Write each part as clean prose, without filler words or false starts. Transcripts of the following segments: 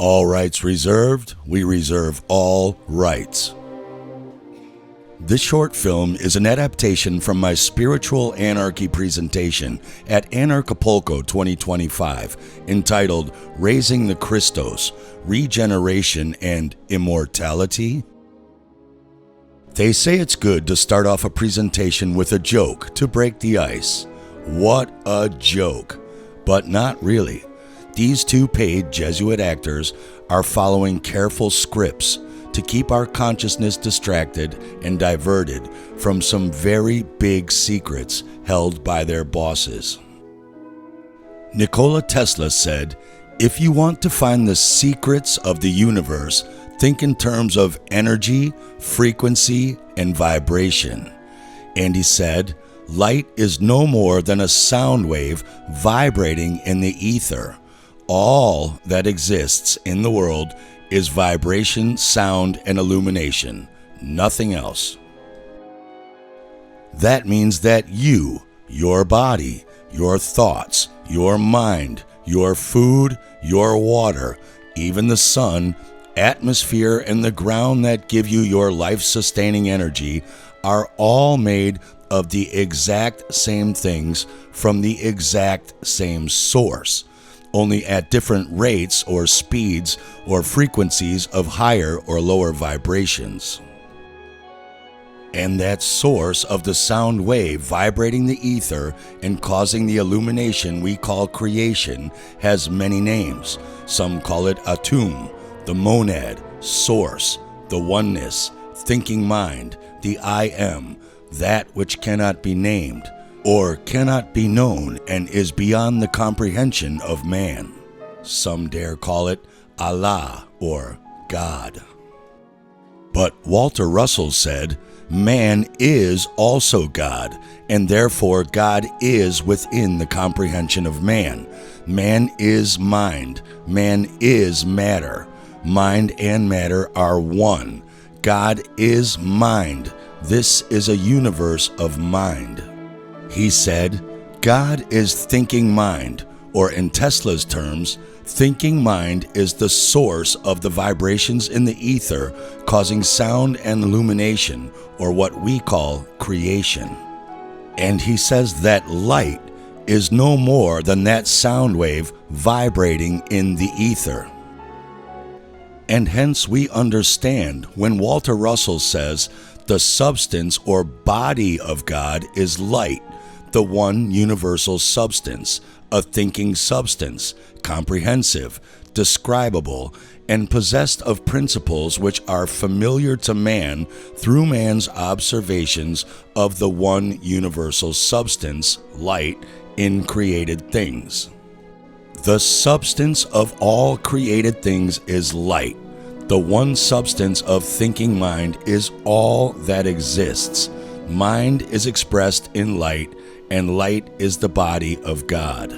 All rights reserved, we reserve all rights. This short film is an adaptation from my spiritual anarchy presentation at Anarchapulco 2025 entitled Raising the Christos, Regeneration and Immortality. They say it's good to start off a presentation with a joke to break the ice. What a joke! But not really. These two paid Jesuit actors are following careful scripts to keep our consciousness distracted and diverted from some very big secrets held by their bosses. Nikola Tesla said, "If you want to find the secrets of the universe, think in terms of energy, frequency, and vibration." And he said, "Light is no more than a sound wave vibrating in the ether. All that exists in the world is vibration, sound, and illumination, nothing else." That means that you, your body, your thoughts, your mind, your food, your water, even the sun, atmosphere, and the ground that give you your life-sustaining energy are all made of the exact same things from the exact same source, only at different rates or speeds or frequencies of higher or lower vibrations. And that source of the sound wave vibrating the ether and causing the illumination we call creation has many names. Some call it Atum, the monad, source, the oneness, thinking mind, the I am, that which cannot be named, or cannot be known and is beyond the comprehension of man. Some dare call it Allah or God. But Walter Russell said, "Man is also God, and therefore God is within the comprehension of man. Man is mind. Man is matter. Mind and matter are one. God is mind. This is a universe of mind." He said, "God is thinking mind," or in Tesla's terms, thinking mind is the source of the vibrations in the ether causing sound and illumination, or what we call creation. And he says that light is no more than that sound wave vibrating in the ether. And hence we understand when Walter Russell says the substance or body of God is light, the one universal substance, a thinking substance, comprehensive, describable, and possessed of principles which are familiar to man through man's observations of the one universal substance, light, in created things. The substance of all created things is light. The one substance of thinking mind is all that exists. Mind is expressed in light, and light is the body of God.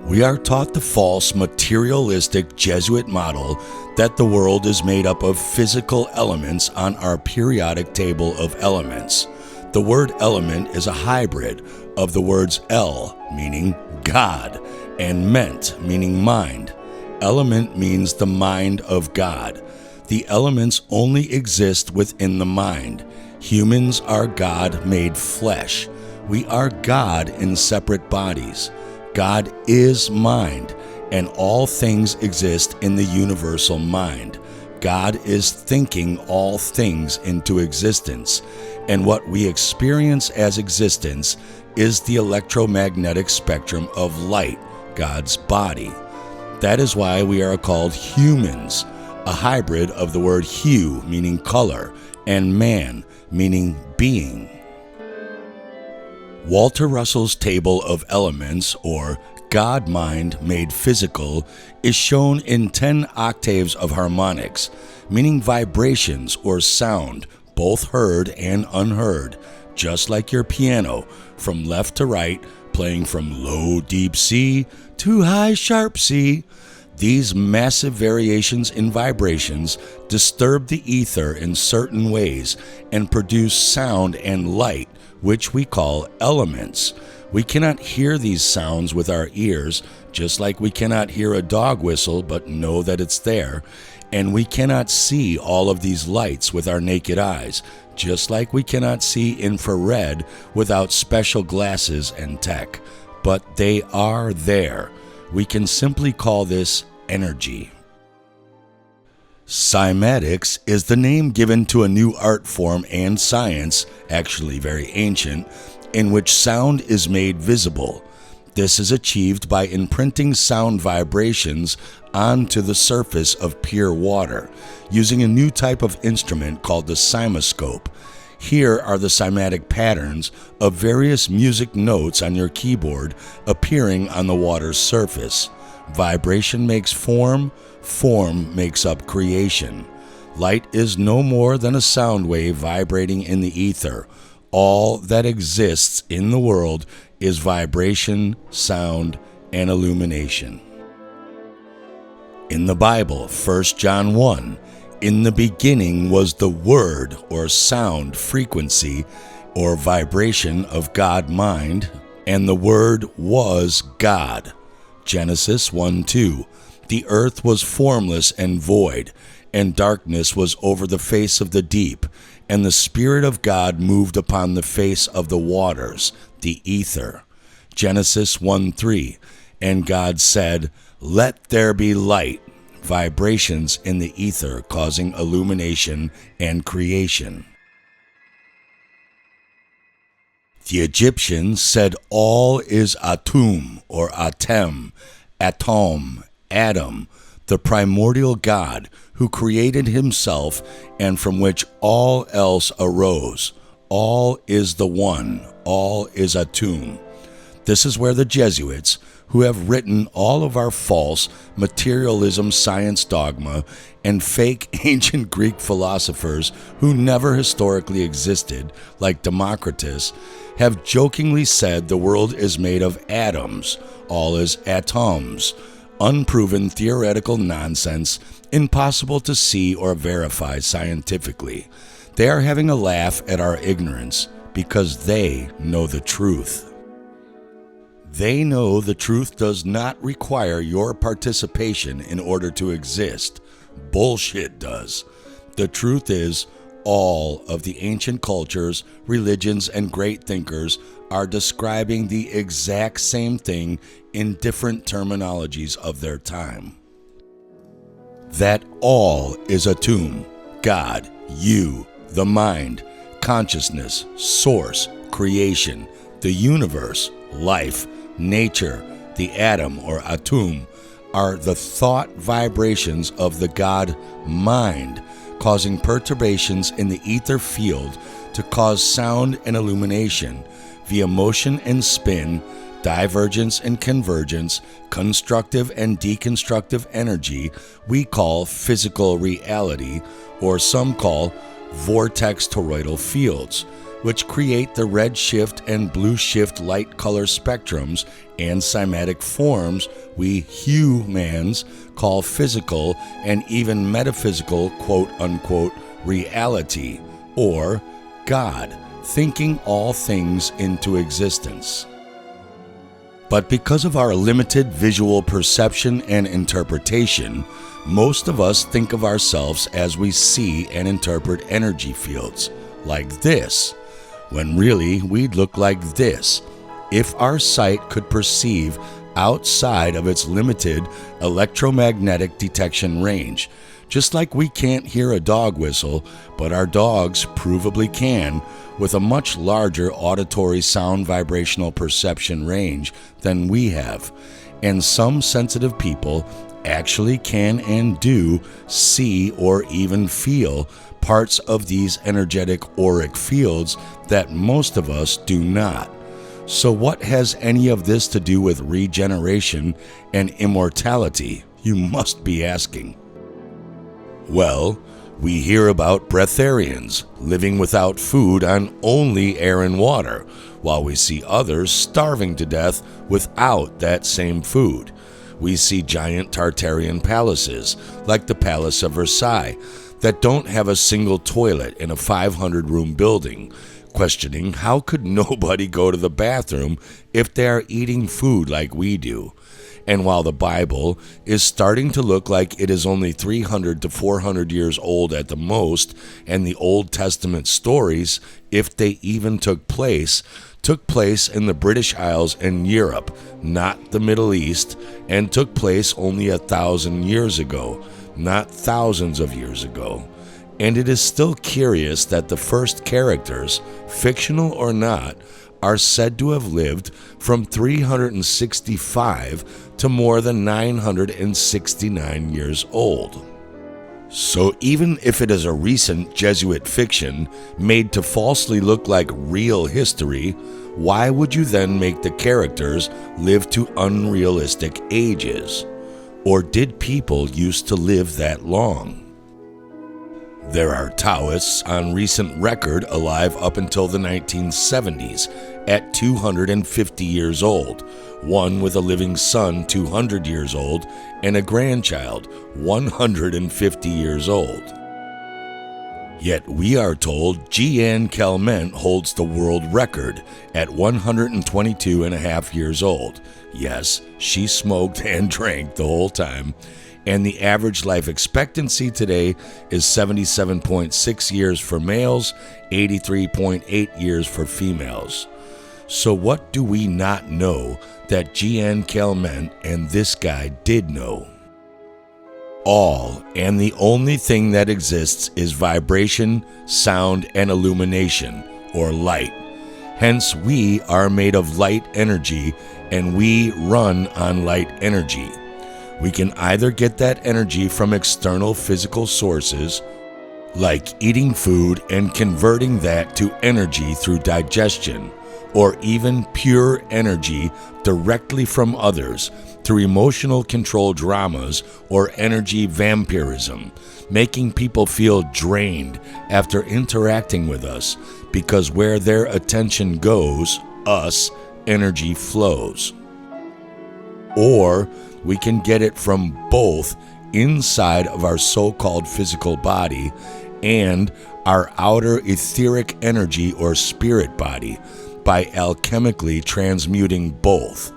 We are taught the false materialistic Jesuit model that the world is made up of physical elements on our periodic table of elements. The word element is a hybrid of the words El, meaning God, and ment, meaning mind. Element means the mind of God. The elements only exist within the mind. Humans are God made flesh. We are God in separate bodies. God is mind, and all things exist in the universal mind. God is thinking all things into existence, and what we experience as existence is the electromagnetic spectrum of light, God's body. That is why we are called humans, a hybrid of the word hue, meaning color, and man, meaning being. Walter Russell's table of elements, or God mind made physical, is shown in 10 octaves of harmonics, meaning vibrations or sound, both heard and unheard, just like your piano, from left to right, playing from low deep C to high sharp C. These massive variations in vibrations disturb the ether in certain ways and produce sound and light, which we call elements. We cannot hear these sounds with our ears, just like we cannot hear a dog whistle but know that it's there. And we cannot see all of these lights with our naked eyes, just like we cannot see infrared without special glasses and tech. But they are there. We can simply call this energy. Cymatics is the name given to a new art form and science, actually very ancient, in which sound is made visible. This is achieved by imprinting sound vibrations onto the surface of pure water, using a new type of instrument called the cymoscope. Here are the cymatic patterns of various music notes on your keyboard appearing on the water's surface. Vibration makes form, form makes up creation. Light is no more than a sound wave vibrating in the ether. All that exists in the world is vibration, sound, and illumination. In the Bible, 1 John 1, in the beginning was the word or sound frequency or vibration of God mind, and the word was God. Genesis 1:2, the earth was formless and void, and darkness was over the face of the deep, and the Spirit of God moved upon the face of the waters, the ether. Genesis 1:3, and God said, "Let there be light," vibrations in the ether causing illumination and creation. The Egyptians said all is Atum or Atem, Atom, Adam, the primordial God who created himself and from which all else arose. All is the one, all is Atum. This is where the Jesuits, who have written all of our false materialism science dogma and fake ancient Greek philosophers who never historically existed, like Democritus, have jokingly said the world is made of atoms, all is atoms, unproven theoretical nonsense, impossible to see or verify scientifically. They are having a laugh at our ignorance because they know the truth. They know the truth does not require your participation in order to exist. Bullshit does. The truth is, all of the ancient cultures, religions, and great thinkers are describing the exact same thing in different terminologies of their time. That all is Atum, God, you, the mind, consciousness, source, creation, the universe, life, nature, the atom or Atum, are the thought vibrations of the God mind, causing perturbations in the ether field to cause sound and illumination via motion and spin, divergence and convergence, constructive and deconstructive energy we call physical reality, or some call vortex toroidal fields, which create the red shift and blue shift light color spectrums and cymatic forms we humans call physical and even metaphysical quote-unquote reality, or God, thinking all things into existence. But because of our limited visual perception and interpretation, most of us think of ourselves as we see and interpret energy fields, like this, when really we'd look like this if our sight could perceive outside of its limited electromagnetic detection range. Just like we can't hear a dog whistle, but our dogs provably can, with a much larger auditory sound vibrational perception range than we have. And some sensitive people actually can and do see or even feel parts of these energetic auric fields that most of us do not. So what has any of this to do with regeneration and immortality, you must be asking? Well, we hear about breatharians living without food on only air and water, while we see others starving to death without that same food. We see giant Tartarian palaces, like the Palace of Versailles, that don't have a single toilet in a 500-room building, questioning how could nobody go to the bathroom if they are eating food like we do. And while the Bible is starting to look like it is only 300 to 400 years old at the most, and the Old Testament stories, if they even took place in the British Isles and Europe, not the Middle East, and took place only 1,000 years ago, not thousands of years ago. And it is still curious that the first characters, fictional or not, are said to have lived from 365 to more than 969 years old. So even if it is a recent Jesuit fiction made to falsely look like real history, why would you then make the characters live to unrealistic ages? Or did people used to live that long? There are Taoists on recent record alive up until the 1970s at 250 years old, one with a living son 200 years old and a grandchild 150 years old. Yet we are told Jeanne Calment holds the world record at 122 and a half years old. Yes, she smoked and drank the whole time. And the average life expectancy today is 77.6 years for males, 83.8 years for females. So what do we not know that Jeanne Calment and this guy did know? All and the only thing that exists is vibration, sound, and illumination, or light. Hence, we are made of light energy, and we run on light energy. We can either get that energy from external physical sources, like eating food and converting that to energy through digestion, or even pure energy directly from others through emotional control dramas or energy vampirism, making people feel drained after interacting with us, because where their attention goes, energy flows. Or we can get it from both inside of our so-called physical body and our outer etheric energy or spirit body by alchemically transmuting both.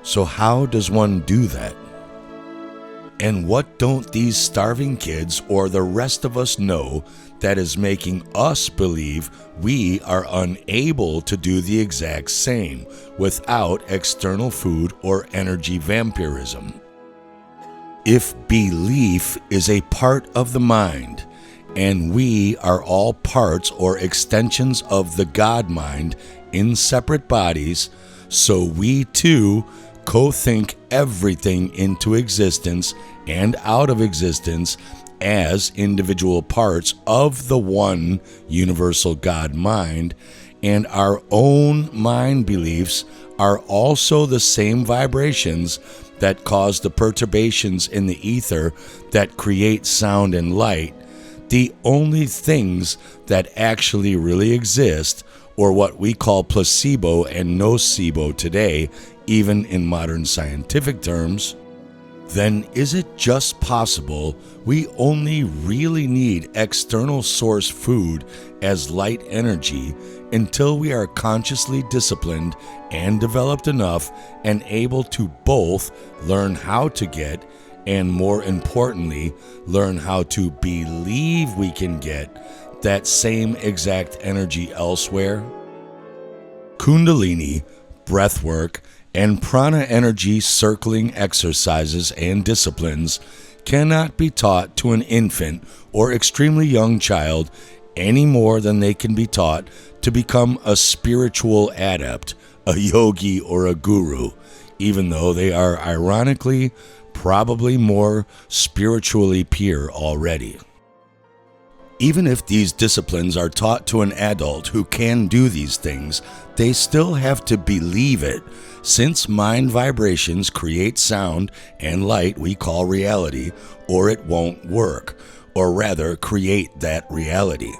So how does one do that? And what don't these starving kids or the rest of us know that is making us believe we are unable to do the exact same without external food or energy vampirism? If belief is a part of the mind, and we are all parts or extensions of the God mind in separate bodies, so we too co-think everything into existence and out of existence as individual parts of the one universal God mind, and our own mind beliefs are also the same vibrations that cause the perturbations in the ether that create sound and light. The only things that actually really exist, or what we call placebo and nocebo today, even in modern scientific terms, then is it just possible we only really need external source food as light energy until we are consciously disciplined and developed enough and able to both learn how to get, and more importantly, learn how to believe we can get that same exact energy elsewhere? Kundalini, breathwork, and prana energy circling exercises and disciplines cannot be taught to an infant or extremely young child any more than they can be taught to become a spiritual adept, a yogi, or a guru, even though they are ironically probably more spiritually pure already. Even if these disciplines are taught to an adult who can do these things, they still have to believe it, since mind vibrations create sound and light we call reality, or it won't work, or rather create that reality.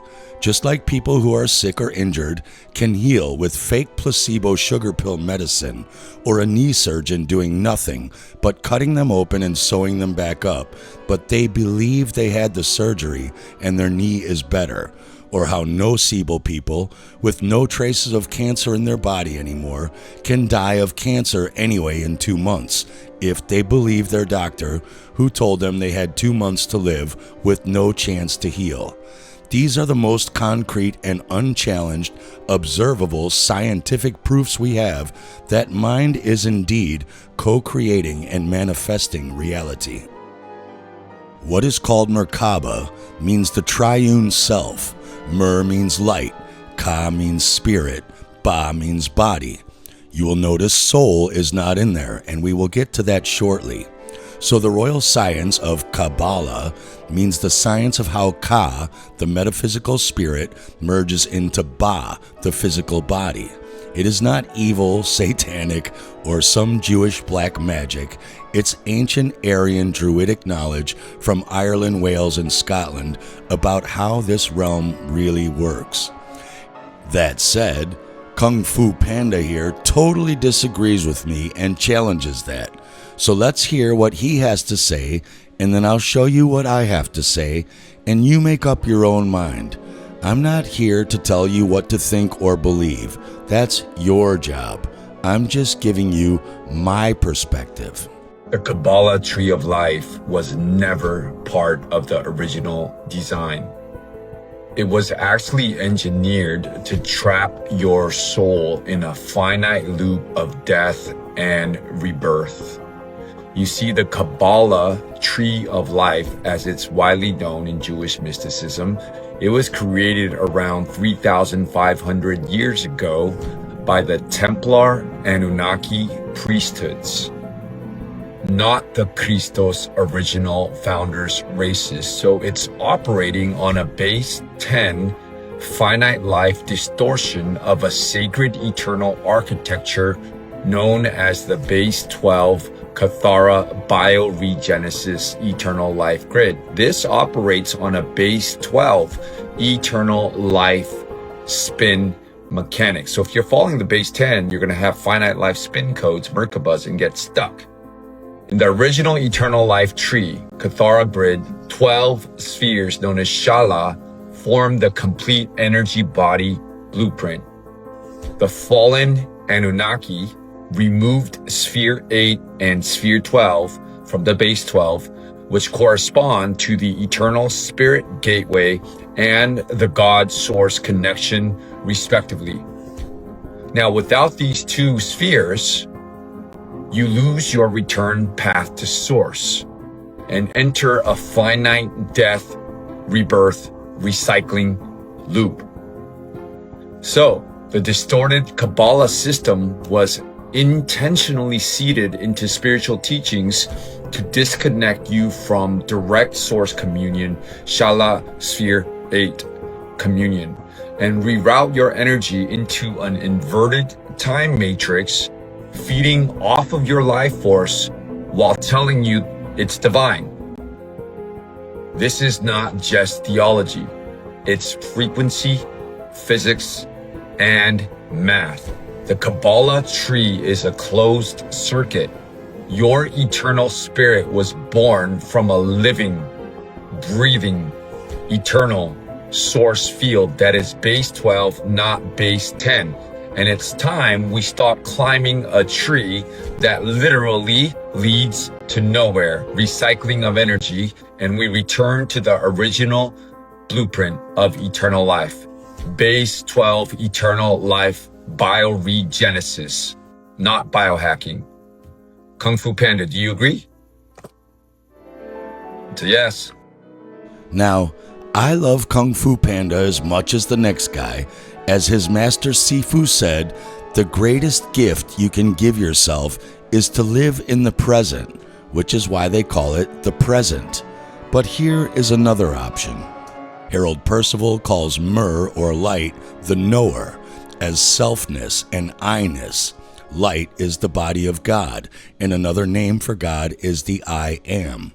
Just like people who are sick or injured can heal with fake placebo sugar pill medicine, or a knee surgeon doing nothing but cutting them open and sewing them back up, but they believe they had the surgery and their knee is better. or how nocebo people with no traces of cancer in their body anymore can die of cancer anyway in 2 months if they believe their doctor who told them they had 2 months to live with no chance to heal. These are the most concrete and unchallenged, observable scientific proofs we have that mind is indeed co-creating and manifesting reality. What is called Merkaba means the triune self. Mer means light, Ka means spirit, Ba means body. You will notice soul is not in there, and we will get to that shortly. So the royal science of Kabbalah means the science of how Ka, the metaphysical spirit, merges into Ba, the physical body. It is not evil, satanic, or some Jewish black magic. It's ancient Aryan Druidic knowledge from Ireland, Wales, and Scotland about how this realm really works. That said, Kung Fu Panda here totally disagrees with me and challenges that. So let's hear what he has to say, and then I'll show you what I have to say, and you make up your own mind. I'm not here to tell you what to think or believe. That's your job. I'm just giving you my perspective. The Kabbalah Tree of Life was never part of the original design. It was actually engineered to trap your soul in a finite loop of death and rebirth. You see, the Kabbalah Tree of Life, as it's widely known in Jewish mysticism, it was created around 3,500 years ago by the Templar Anunnaki priesthoods, not the Christos original founders' races. So it's operating on a base 10 finite life distortion of a sacred eternal architecture known as the base 12 Cathara bioregenesis eternal life grid. This operates on a base 12 eternal life spin mechanics. So if you're following the base 10, you're going to have finite life spin codes, Merkabas, and get stuck. In the original eternal life tree, Cathara grid, 12 spheres known as Shala form the complete energy body blueprint. The fallen Anunnaki removed sphere 8 and sphere 12 from the base 12, which correspond to the eternal spirit gateway and the God source connection, respectively. Now, without these two spheres, you lose your return path to source and enter a finite death, rebirth, recycling loop. So, the distorted Kabbalah system was intentionally seeded into spiritual teachings to disconnect you from direct source communion, Shala Sphere 8 communion, and reroute your energy into an inverted time matrix, feeding off of your life force while telling you it's divine. This is not just theology. It's frequency, physics, and math. The Kabbalah tree is a closed circuit. Your eternal spirit was born from a living, breathing, eternal source field that is base 12, not base 10. And it's time we stop climbing a tree that literally leads to nowhere, recycling of energy, and we return to the original blueprint of eternal life. Base 12, eternal life, bioregenesis, not biohacking. Kung Fu Panda, do you agree? It's a yes. Now, I love Kung Fu Panda as much as the next guy. As his master Sifu said, the greatest gift you can give yourself is to live in the present, which is why they call it the present. But here is another option. Harold Percival calls Mer, or light, the knower, as selfness and I-ness. Light is the body of God, and another name for God is the I Am.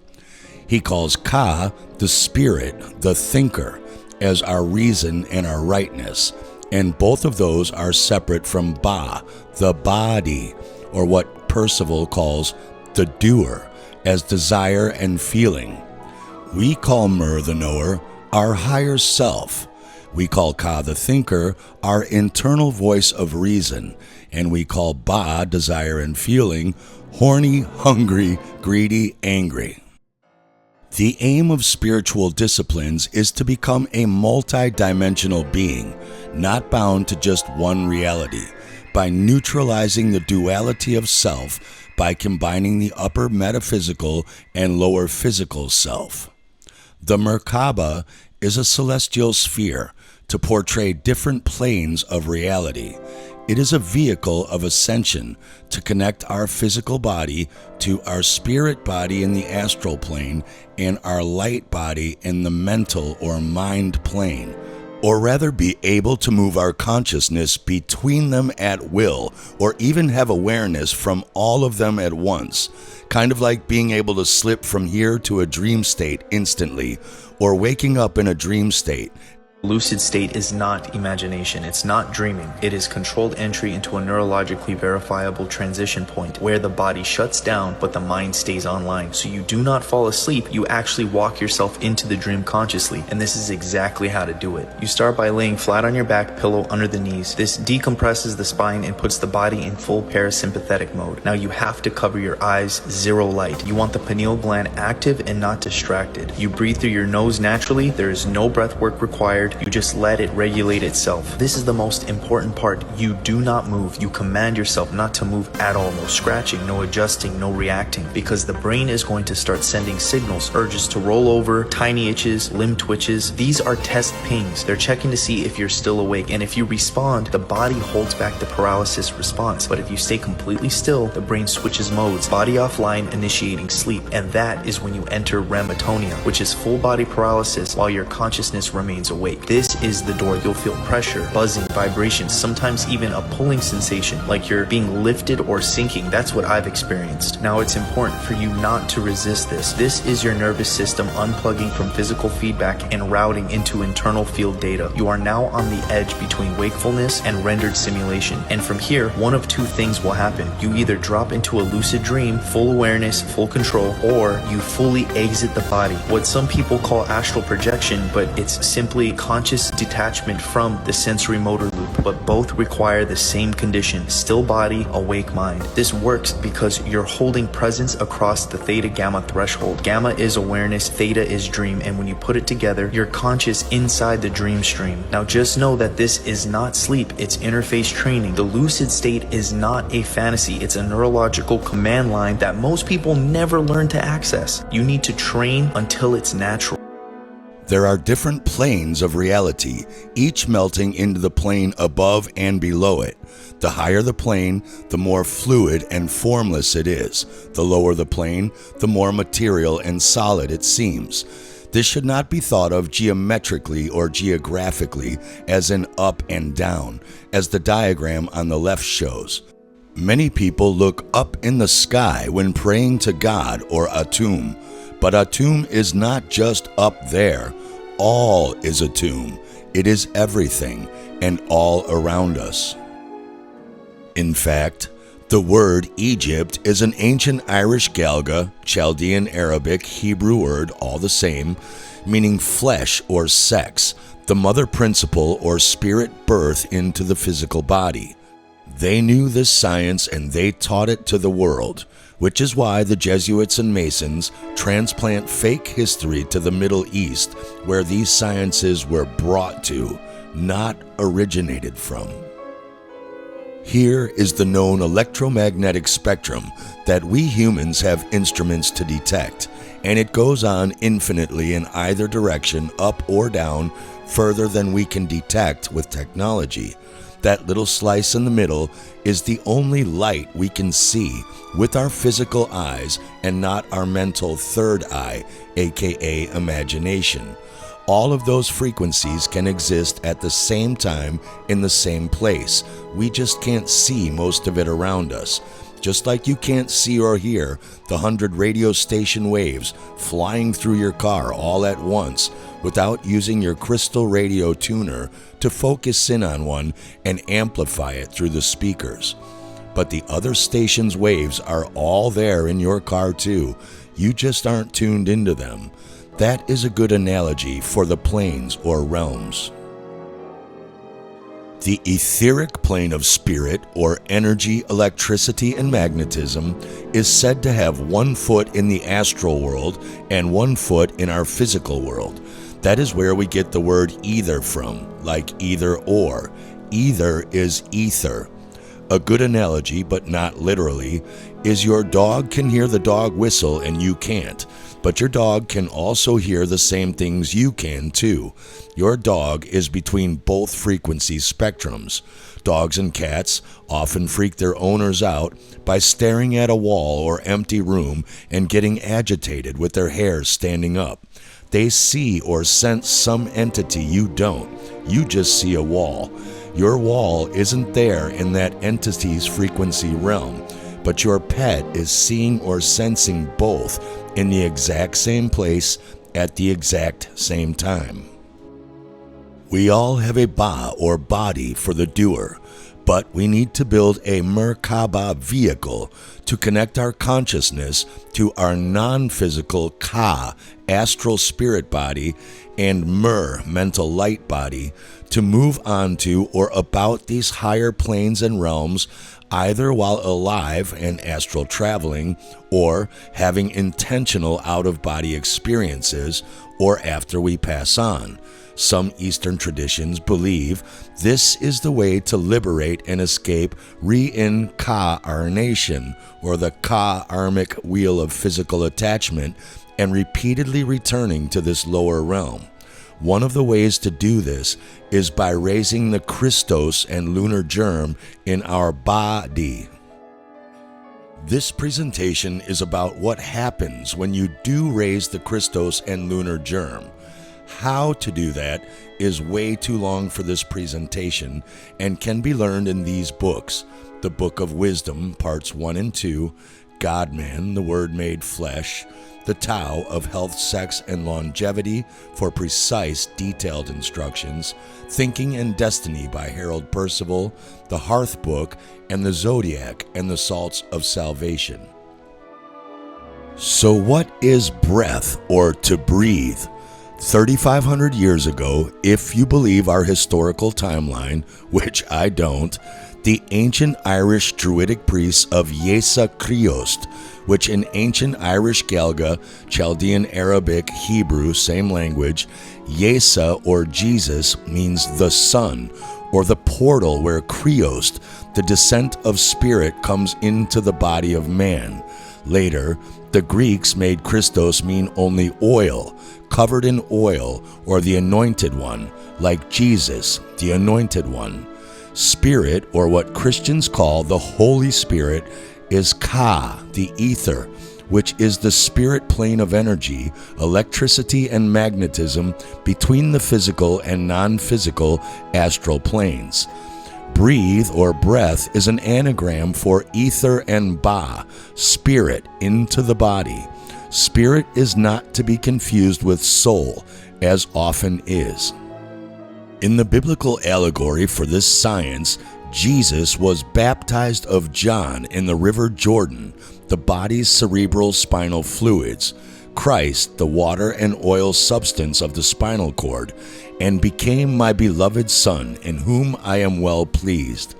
He calls Ka, the spirit, the thinker, as our reason and our rightness, and both of those are separate from Ba, the body, or what Percival calls the doer, as desire and feeling. We call Mer, the knower, our higher self, We call Ka, the thinker, our internal voice of reason, and we call Ba, desire and feeling, horny, hungry, greedy, angry. The aim of spiritual disciplines is to become a multi-dimensional being, not bound to just one reality, by neutralizing the duality of self by combining the upper metaphysical and lower physical self. The Merkaba is a celestial sphere to portray different planes of reality. It is a vehicle of ascension to connect our physical body to our spirit body in the astral plane and our light body in the mental or mind plane, or rather be able to move our consciousness between them at will, or even have awareness from all of them at once, kind of like being able to slip from here to a dream state instantly, or waking up in a dream state. Lucid state is not imagination, it's not dreaming. It is controlled entry into a neurologically verifiable transition point where the body shuts down but the mind stays online. So you do not fall asleep, you actually walk yourself into the dream consciously, and this is exactly how to do it. You start by laying flat on your back, pillow under the knees. This decompresses the spine and puts the body in full parasympathetic mode. Now you have to cover your eyes, zero light. You want the pineal gland active and not distracted. You breathe through your nose naturally, there is no breath work required. You just let it regulate itself. This is the most important part. You do not move. You command yourself not to move at all. No scratching, no adjusting, no reacting, because the brain is going to start sending signals, urges to roll over, tiny itches, limb twitches. These are test pings. They're checking to see if you're still awake, and if you respond, the body holds back the paralysis response. But if you stay completely still, the brain switches modes, body offline, initiating sleep, and that is when you enter REM atonia, which is full body paralysis while your consciousness remains awake. This is the door. You'll feel pressure, buzzing, vibrations, sometimes even a pulling sensation, like you're being lifted or sinking. That's what I've experienced. Now it's important for you not to resist this. This is your nervous system unplugging from physical feedback and routing into internal field data. You are now on the edge between wakefulness and rendered simulation. And from here, one of two things will happen. You either drop into a lucid dream, full awareness, full control, or you fully exit the body. What some people call astral projection, but it's simply conscious detachment from the sensory motor loop, but both require the same condition: still body, awake mind. This works because you're holding presence across the theta gamma threshold. Gamma is awareness, theta is dream, and when you put it together, you're conscious inside the dream stream. Now just know that this is not sleep, it's interface training. The lucid state is not a fantasy, it's a neurological command line that most people never learn to access. You need to train until it's natural. There are different planes of reality, each melting into the plane above and below it. The higher the plane, the more fluid and formless it is. The lower the plane, the more material and solid it seems. This should not be thought of geometrically or geographically as an up and down, as the diagram on the left shows. Many people look up in the sky when praying to God or Atum, but Atum is not just up there. All is Atum. It is everything and all around us. In fact, the word Egypt is an ancient Irish Galga, Chaldean Arabic, Hebrew word, all the same, meaning flesh or sex, the mother principle or spirit birth into the physical body. They knew this science and they taught it to the world, which is why the Jesuits and Masons transplant fake history to the Middle East, where these sciences were brought to, not originated from. Here is the known electromagnetic spectrum that we humans have instruments to detect, and it goes on infinitely in either direction, up or down, further than we can detect with technology. That little slice in the middle is the only light we can see with our physical eyes and not our mental third eye, aka imagination. All of those frequencies can exist at the same time in the same place. We just can't see most of it around us. Just like you can't see or hear the 100 radio station waves flying through your car all at once without using your crystal radio tuner to focus in on one and amplify it through the speakers. But the other station's waves are all there in your car too. You just aren't tuned into them. That is a good analogy for the planes or realms. The etheric plane of spirit, or energy, electricity, and magnetism, is said to have 1 foot in the astral world and 1 foot in our physical world. That is where we get the word either from, like either or. Either is ether. A good analogy, but not literally, is your dog can hear the dog whistle and you can't. But your dog can also hear the same things you can too. Your dog is between both frequency spectrums. Dogs and cats often freak their owners out by staring at a wall or empty room and getting agitated with their hairs standing up. They see or sense some entity you don't. You just see a wall. Your wall isn't there in that entity's frequency realm, but your pet is seeing or sensing both in the exact same place at the exact same time. We all have a ba or body for the doer, but we need to build a Merkaba vehicle to connect our consciousness to our non-physical Ka, astral spirit body, and Mer, mental light body, to move onto or about these higher planes and realms, either while alive and astral traveling, or having intentional out-of-body experiences, or after we pass on. Some Eastern traditions believe this is the way to liberate and escape reincarnation, or the karmic wheel of physical attachment, and repeatedly returning to this lower realm. One of the ways to do this is by raising the Christos and lunar germ in our body. This presentation is about what happens when you do raise the Christos and lunar germ. How to do that is way too long for this presentation and can be learned in these books: The Book of Wisdom, Parts 1 and 2, God-Man, the Word Made Flesh, The Tao of Health, Sex, and Longevity for precise, detailed instructions, Thinking and Destiny by Harold Percival, The Hearth Book, and The Zodiac and the Salts of Salvation. So what is breath, or to breathe? 3,500 years ago, if you believe our historical timeline, which I don't, the ancient Irish Druidic priests of Yesa Kriost, which in ancient Irish Galga, Chaldean Arabic, Hebrew, same language, Yesa or Jesus means the sun, or the portal where Kriost, the descent of spirit, comes into the body of man. Later, the Greeks made Christos mean only oil, covered in oil, or the anointed one, like Jesus, the anointed one. Spirit, or what Christians call the Holy Spirit, is Ka, the ether, which is the spirit plane of energy, electricity, and magnetism between the physical and non-physical astral planes. Breathe, or breath, is an anagram for ether and ba, spirit, into the body. Spirit is not to be confused with soul, as often is. In the biblical allegory for this science, Jesus was baptized of John in the river Jordan, the body's cerebral spinal fluids, Christ, the water and oil substance of the spinal cord, and became my beloved Son, in whom I am well pleased.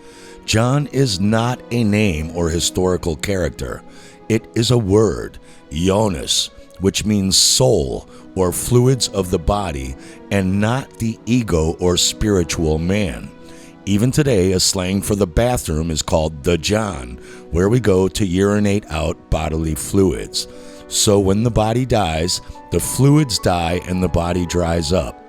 John is not a name or historical character. It is a word, ionis, which means soul or fluids of the body, and not the ego or spiritual man. Even today, a slang for the bathroom is called the John, where we go to urinate out bodily fluids. So when the body dies, the fluids die and the body dries up.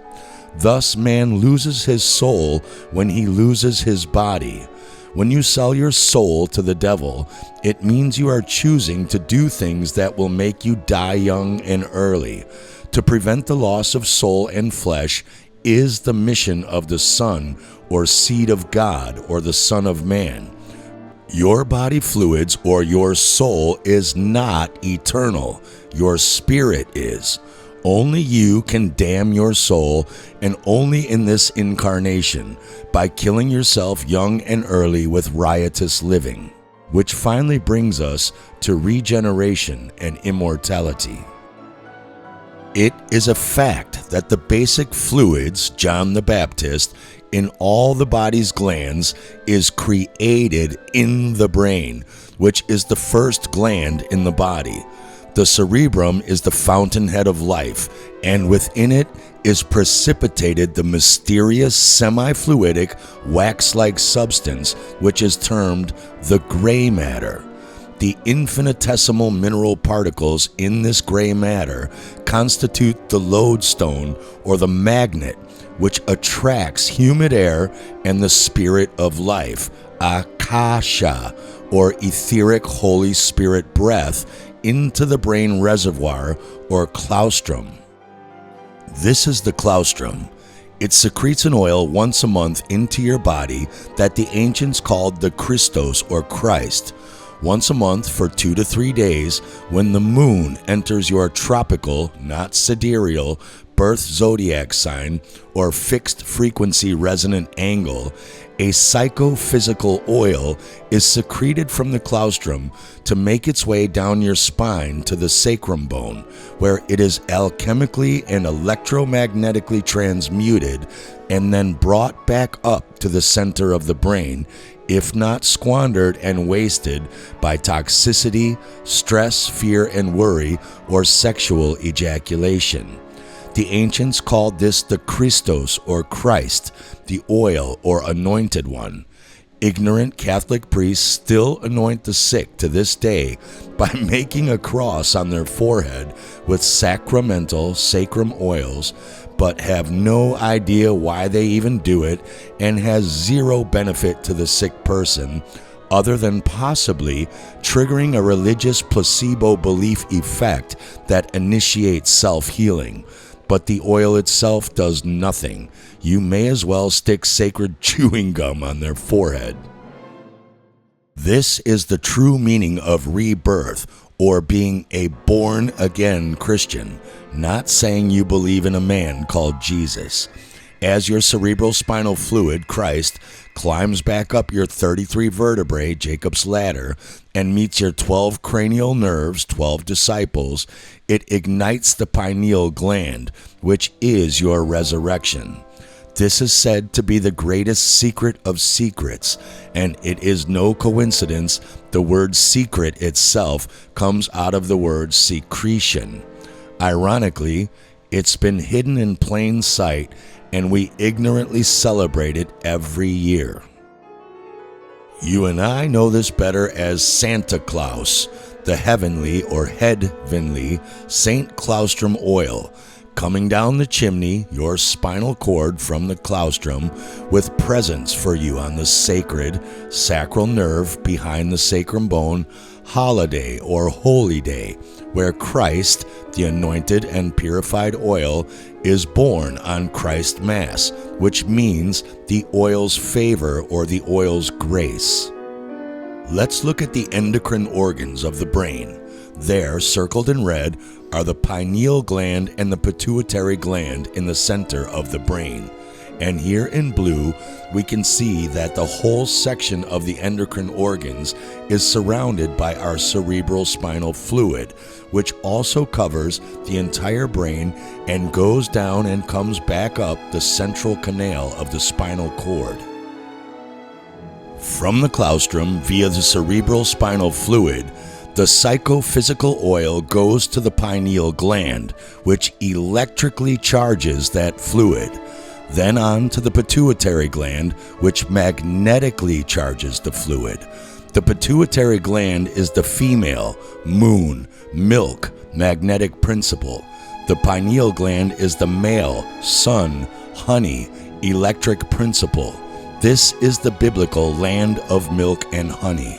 Thus, man loses his soul when he loses his body. When you sell your soul to the devil, it means you are choosing to do things that will make you die young and early. To prevent the loss of soul and flesh is the mission of the Son, or seed of God, or the Son of Man. Your body fluids, or your soul, is not eternal. Your spirit is. Only you can damn your soul, and only in this incarnation, by killing yourself young and early with riotous living, which finally brings us to regeneration and immortality. It is a fact that the basic fluids, John the Baptist, in all the body's glands is created in the brain, which is the first gland in the body. The cerebrum is the fountainhead of life, and within it is precipitated the mysterious semi-fluidic wax-like substance which is termed the gray matter. The infinitesimal mineral particles in this gray matter constitute the lodestone or the magnet which attracts humid air and the spirit of life, akasha, or etheric Holy Spirit breath, into the brain reservoir or claustrum. This is the claustrum. It secretes an oil once a month into your body that the ancients called the Christos or Christ. Once a month for 2 to 3 days, when the moon enters your tropical, not sidereal, birth zodiac sign or fixed frequency resonant angle, a psychophysical oil is secreted from the claustrum to make its way down your spine to the sacrum bone, where it is alchemically and electromagnetically transmuted and then brought back up to the center of the brain, if not squandered and wasted by toxicity, stress, fear, and worry, or sexual ejaculation. The ancients called this the Christos or Christ, the oil or anointed one. Ignorant Catholic priests still anoint the sick to this day by making a cross on their forehead with sacramental sacrum oils, but have no idea why they even do it and has zero benefit to the sick person, other than possibly triggering a religious placebo belief effect that initiates self-healing. But the oil itself does nothing. You may as well stick sacred chewing gum on their forehead. This is the true meaning of rebirth, or being a born-again Christian, not saying you believe in a man called Jesus. As your cerebral spinal fluid, Christ, climbs back up your 33 vertebrae, Jacob's ladder, and meets your 12 cranial nerves, 12 disciples, it ignites the pineal gland, which is your resurrection. This is said to be the greatest secret of secrets, and it is no coincidence the word secret itself comes out of the word secretion. Ironically, it's been hidden in plain sight, and we ignorantly celebrate it every year. You and I know this better as Santa Claus, the heavenly or headvinly St. Claustrum oil, coming down the chimney, your spinal cord from the claustrum, with presents for you on the sacred sacral nerve behind the sacrum bone holiday or holy day, where Christ, the anointed and purified oil, is born on Christ Mass, which means the oil's favor or the oil's grace. Let's look at the endocrine organs of the brain. There, circled in red, are the pineal gland and the pituitary gland in the center of the brain. And here in blue, we can see that the whole section of the endocrine organs is surrounded by our cerebral spinal fluid, which also covers the entire brain and goes down and comes back up the central canal of the spinal cord. From the claustrum via the cerebral spinal fluid, the psychophysical oil goes to the pineal gland, which electrically charges that fluid. Then on to the pituitary gland, which magnetically charges the fluid. The pituitary gland is the female, moon, milk, magnetic principle. The pineal gland is the male, sun, honey, electric principle. This is the biblical land of milk and honey.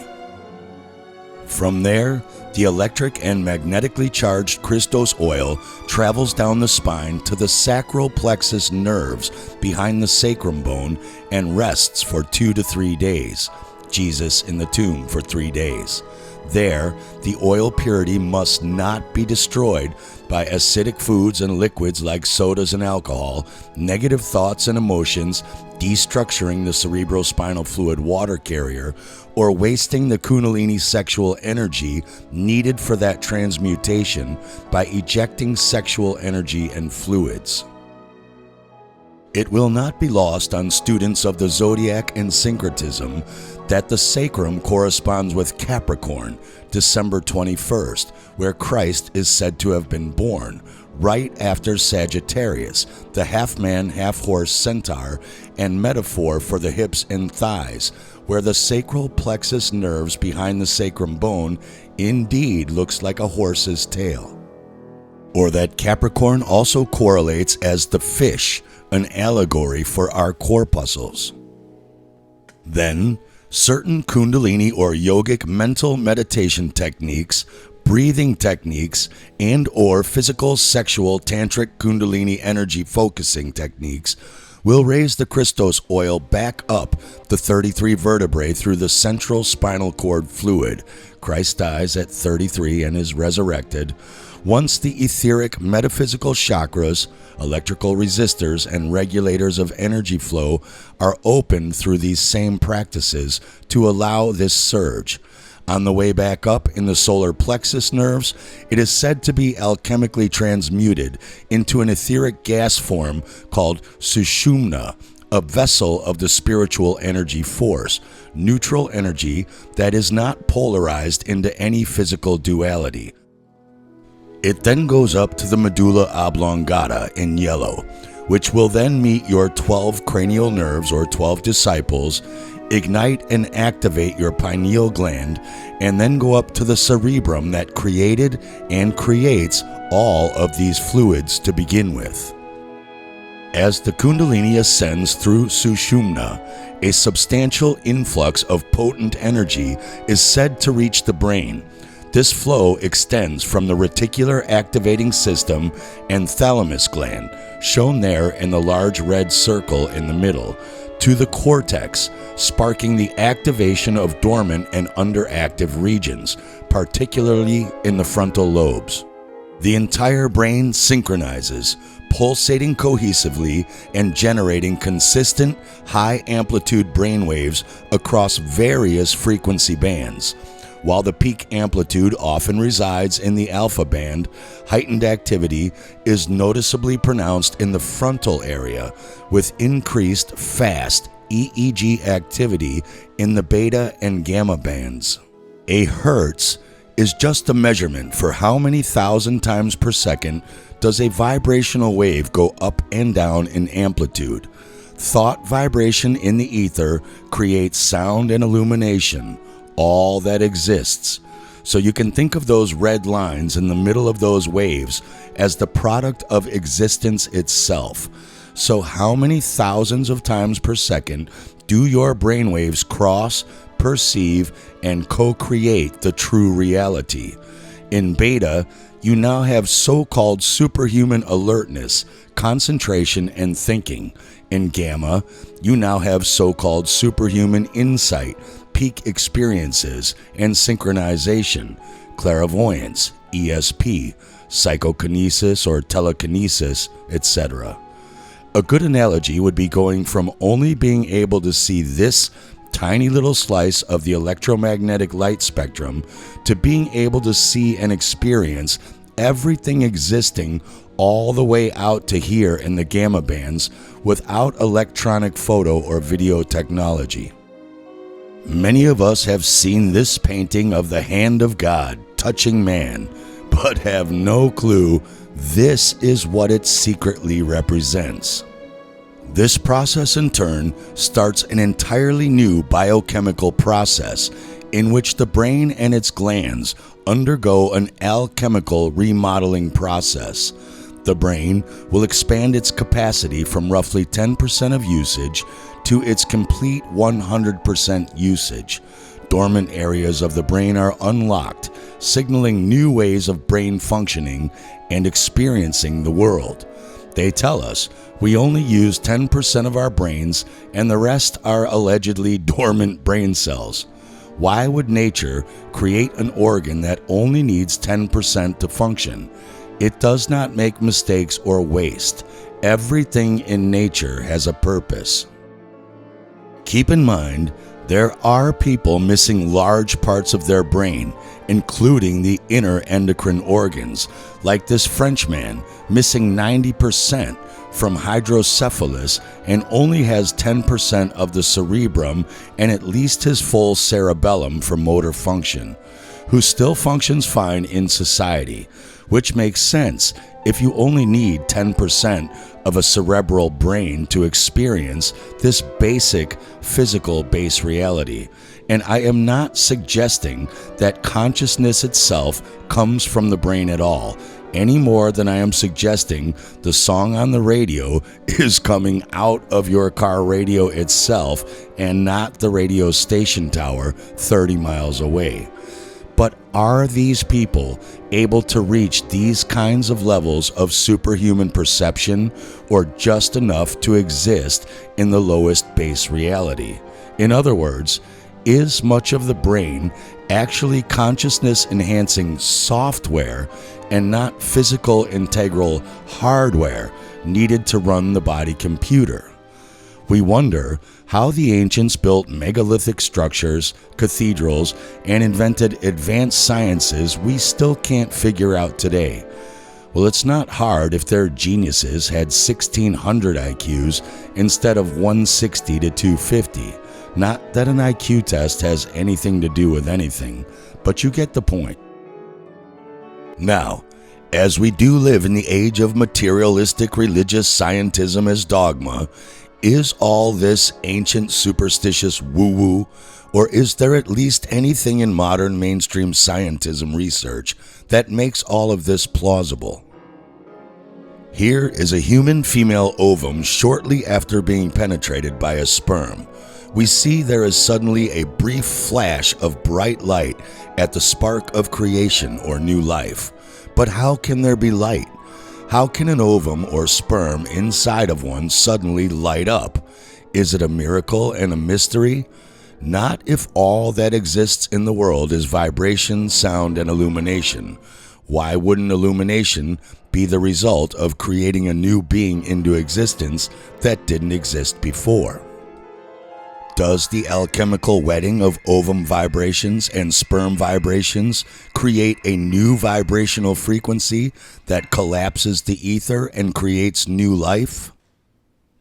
From there, the electric and magnetically charged Christos oil travels down the spine to the sacral plexus nerves behind the sacrum bone and rests for 2 to 3 days. Jesus in the tomb for 3 days. There, the oil purity must not be destroyed by acidic foods and liquids like sodas and alcohol, negative thoughts and emotions, destructuring the cerebrospinal fluid water carrier, or wasting the kundalini sexual energy needed for that transmutation by ejecting sexual energy and fluids. It will not be lost on students of the zodiac and syncretism that the sacrum corresponds with Capricorn, December 21st, where Christ is said to have been born, right after Sagittarius, the half-man, half-horse centaur, and metaphor for the hips and thighs, where the sacral plexus nerves behind the sacrum bone indeed looks like a horse's tail. Or that Capricorn also correlates as the fish, an allegory for our corpuscles. Then, certain Kundalini or yogic mental meditation techniques, breathing techniques, and or physical sexual tantric Kundalini energy focusing techniques will raise the Christos oil back up the 33 vertebrae through the central spinal cord fluid. Christ dies at 33 and is resurrected. Once the etheric metaphysical chakras, electrical resistors, and regulators of energy flow are opened through these same practices to allow this surge. On the way back up in the solar plexus nerves, it is said to be alchemically transmuted into an etheric gas form called sushumna, a vessel of the spiritual energy force, neutral energy that is not polarized into any physical duality. It then goes up to the medulla oblongata in yellow, which will then meet your 12 cranial nerves or 12 disciples, ignite and activate your pineal gland, and then go up to the cerebrum that created and creates all of these fluids to begin with. As the Kundalini ascends through Sushumna, a substantial influx of potent energy is said to reach the brain. This flow extends from the reticular activating system and thalamus gland, shown there in the large red circle in the middle, to the cortex, sparking the activation of dormant and underactive regions, particularly in the frontal lobes. The entire brain synchronizes, pulsating cohesively and generating consistent, high-amplitude brainwaves across various frequency bands. While the peak amplitude often resides in the alpha band, heightened activity is noticeably pronounced in the frontal area, with increased fast EEG activity in the beta and gamma bands. A hertz is just a measurement for how many thousand times per second does a vibrational wave go up and down in amplitude. Thought vibration in the ether creates sound and illumination, all that exists. So you can think of those red lines in the middle of those waves as the product of existence itself. So how many thousands of times per second do your brainwaves cross, perceive, and co-create the true reality? In beta, you now have so-called superhuman alertness, concentration, and thinking. In gamma, you now have so-called superhuman insight, peak experiences, and synchronization, clairvoyance, ESP, psychokinesis or telekinesis, etc. A good analogy would be going from only being able to see this tiny little slice of the electromagnetic light spectrum to being able to see and experience everything existing all the way out to here in the gamma bands without electronic photo or video technology. Many of us have seen this painting of the hand of God touching man, but have no clue this is what it secretly represents. This process in turn starts an entirely new biochemical process in which the brain and its glands undergo an alchemical remodeling process. The brain will expand its capacity from roughly 10% of usage to its complete 100% usage. Dormant areas of the brain are unlocked, signaling new ways of brain functioning and experiencing the world. They tell us we only use 10% of our brains and the rest are allegedly dormant brain cells. Why would nature create an organ that only needs 10% to function? It does not make mistakes or waste. Everything in nature has a purpose. Keep in mind, there are people missing large parts of their brain, including the inner endocrine organs, like this Frenchman missing 90%, from hydrocephalus and only has 10% of the cerebrum and at least his full cerebellum for motor function, who still functions fine in society, which makes sense if you only need 10% of a cerebral brain to experience this basic physical base reality. And I am not suggesting that consciousness itself comes from the brain at all, any more than I am suggesting the song on the radio is coming out of your car radio itself and not the radio station tower 30 miles away. But are these people able to reach these kinds of levels of superhuman perception, or just enough to exist in the lowest base reality? In other words, is much of the brain actually consciousness-enhancing software and not physical integral hardware needed to run the body computer? We wonder how the ancients built megalithic structures, cathedrals, and invented advanced sciences we still can't figure out today. Well, it's not hard if their geniuses had 1,600 IQs instead of 160 to 250. Not that an IQ test has anything to do with anything, but you get the point. Now, as we do live in the age of materialistic religious scientism as dogma, is all this ancient superstitious woo-woo, or is there at least anything in modern mainstream scientism research that makes all of this plausible? Here is a human female ovum shortly after being penetrated by a sperm. We see there is suddenly a brief flash of bright light at the spark of creation or new life. But how can there be light? How can an ovum or sperm inside of one suddenly light up? Is it a miracle and a mystery? Not if all that exists in the world is vibration, sound, and illumination. Why wouldn't illumination be the result of creating a new being into existence that didn't exist before? Does the alchemical wedding of ovum vibrations and sperm vibrations create a new vibrational frequency that collapses the ether and creates new life?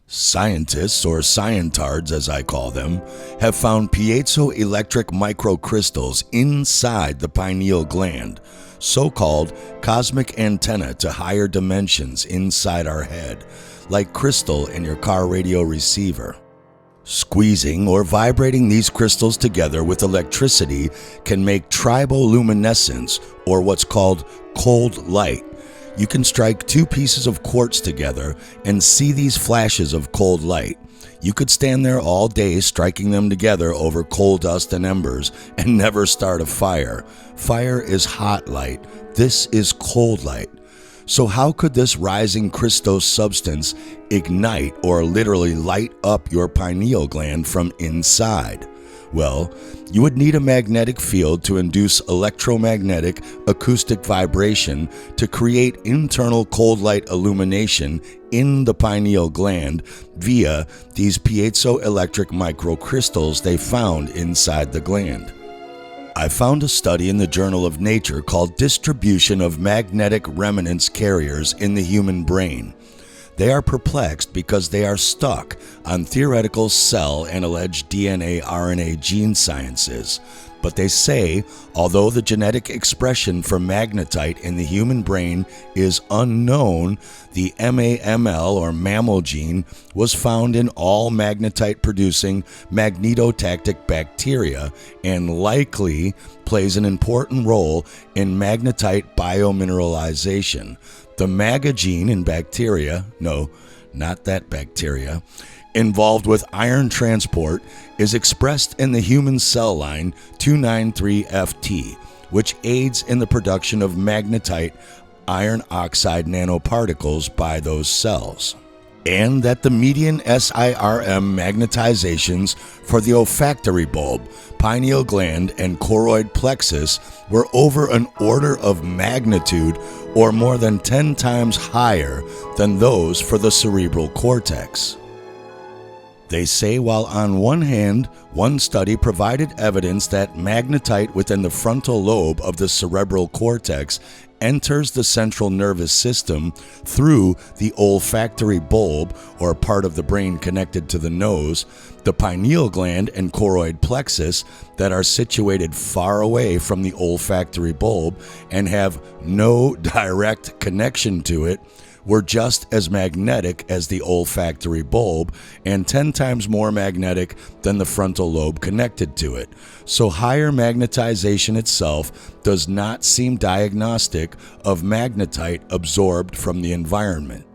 Scientists, or scientards as I call them, have found piezoelectric microcrystals inside the pineal gland, so-called cosmic antenna to higher dimensions inside our head, like crystal in your car radio receiver. Squeezing or vibrating these crystals together with electricity can make triboluminescence, or what's called cold light. You can strike two pieces of quartz together and see these flashes of cold light. You could stand there all day striking them together over coal dust and embers and never start a fire. Fire is hot light. This is cold light. So how could this rising Christos substance ignite or literally light up your pineal gland from inside? Well, you would need a magnetic field to induce electromagnetic acoustic vibration to create internal cold light illumination in the pineal gland via these piezoelectric microcrystals they found inside the gland. I found a study in the Journal of Nature called Distribution of Magnetic Resonance Carriers in the Human Brain. They are perplexed because they are stuck on theoretical cell and alleged DNA, RNA gene sciences. But they say, although the genetic expression for magnetite in the human brain is unknown, the MAML or mammal gene was found in all magnetite-producing magnetotactic bacteria and likely plays an important role in magnetite biomineralization. The MAGA gene in bacteria, no, not that bacteria, involved with iron transport is expressed in the human cell line 293FT, which aids in the production of magnetite iron oxide nanoparticles by those cells. And that the median SIRM magnetizations for the olfactory bulb, pineal gland, and choroid plexus were over an order of magnitude or more than 10 times higher than those for the cerebral cortex. They say while on one hand, one study provided evidence that magnetite within the frontal lobe of the cerebral cortex enters the central nervous system through the olfactory bulb, or part of the brain connected to the nose, the pineal gland and choroid plexus that are situated far away from the olfactory bulb and have no direct connection to it, were just as magnetic as the olfactory bulb and 10 times more magnetic than the frontal lobe connected to it. So higher magnetization itself does not seem diagnostic of magnetite absorbed from the environment.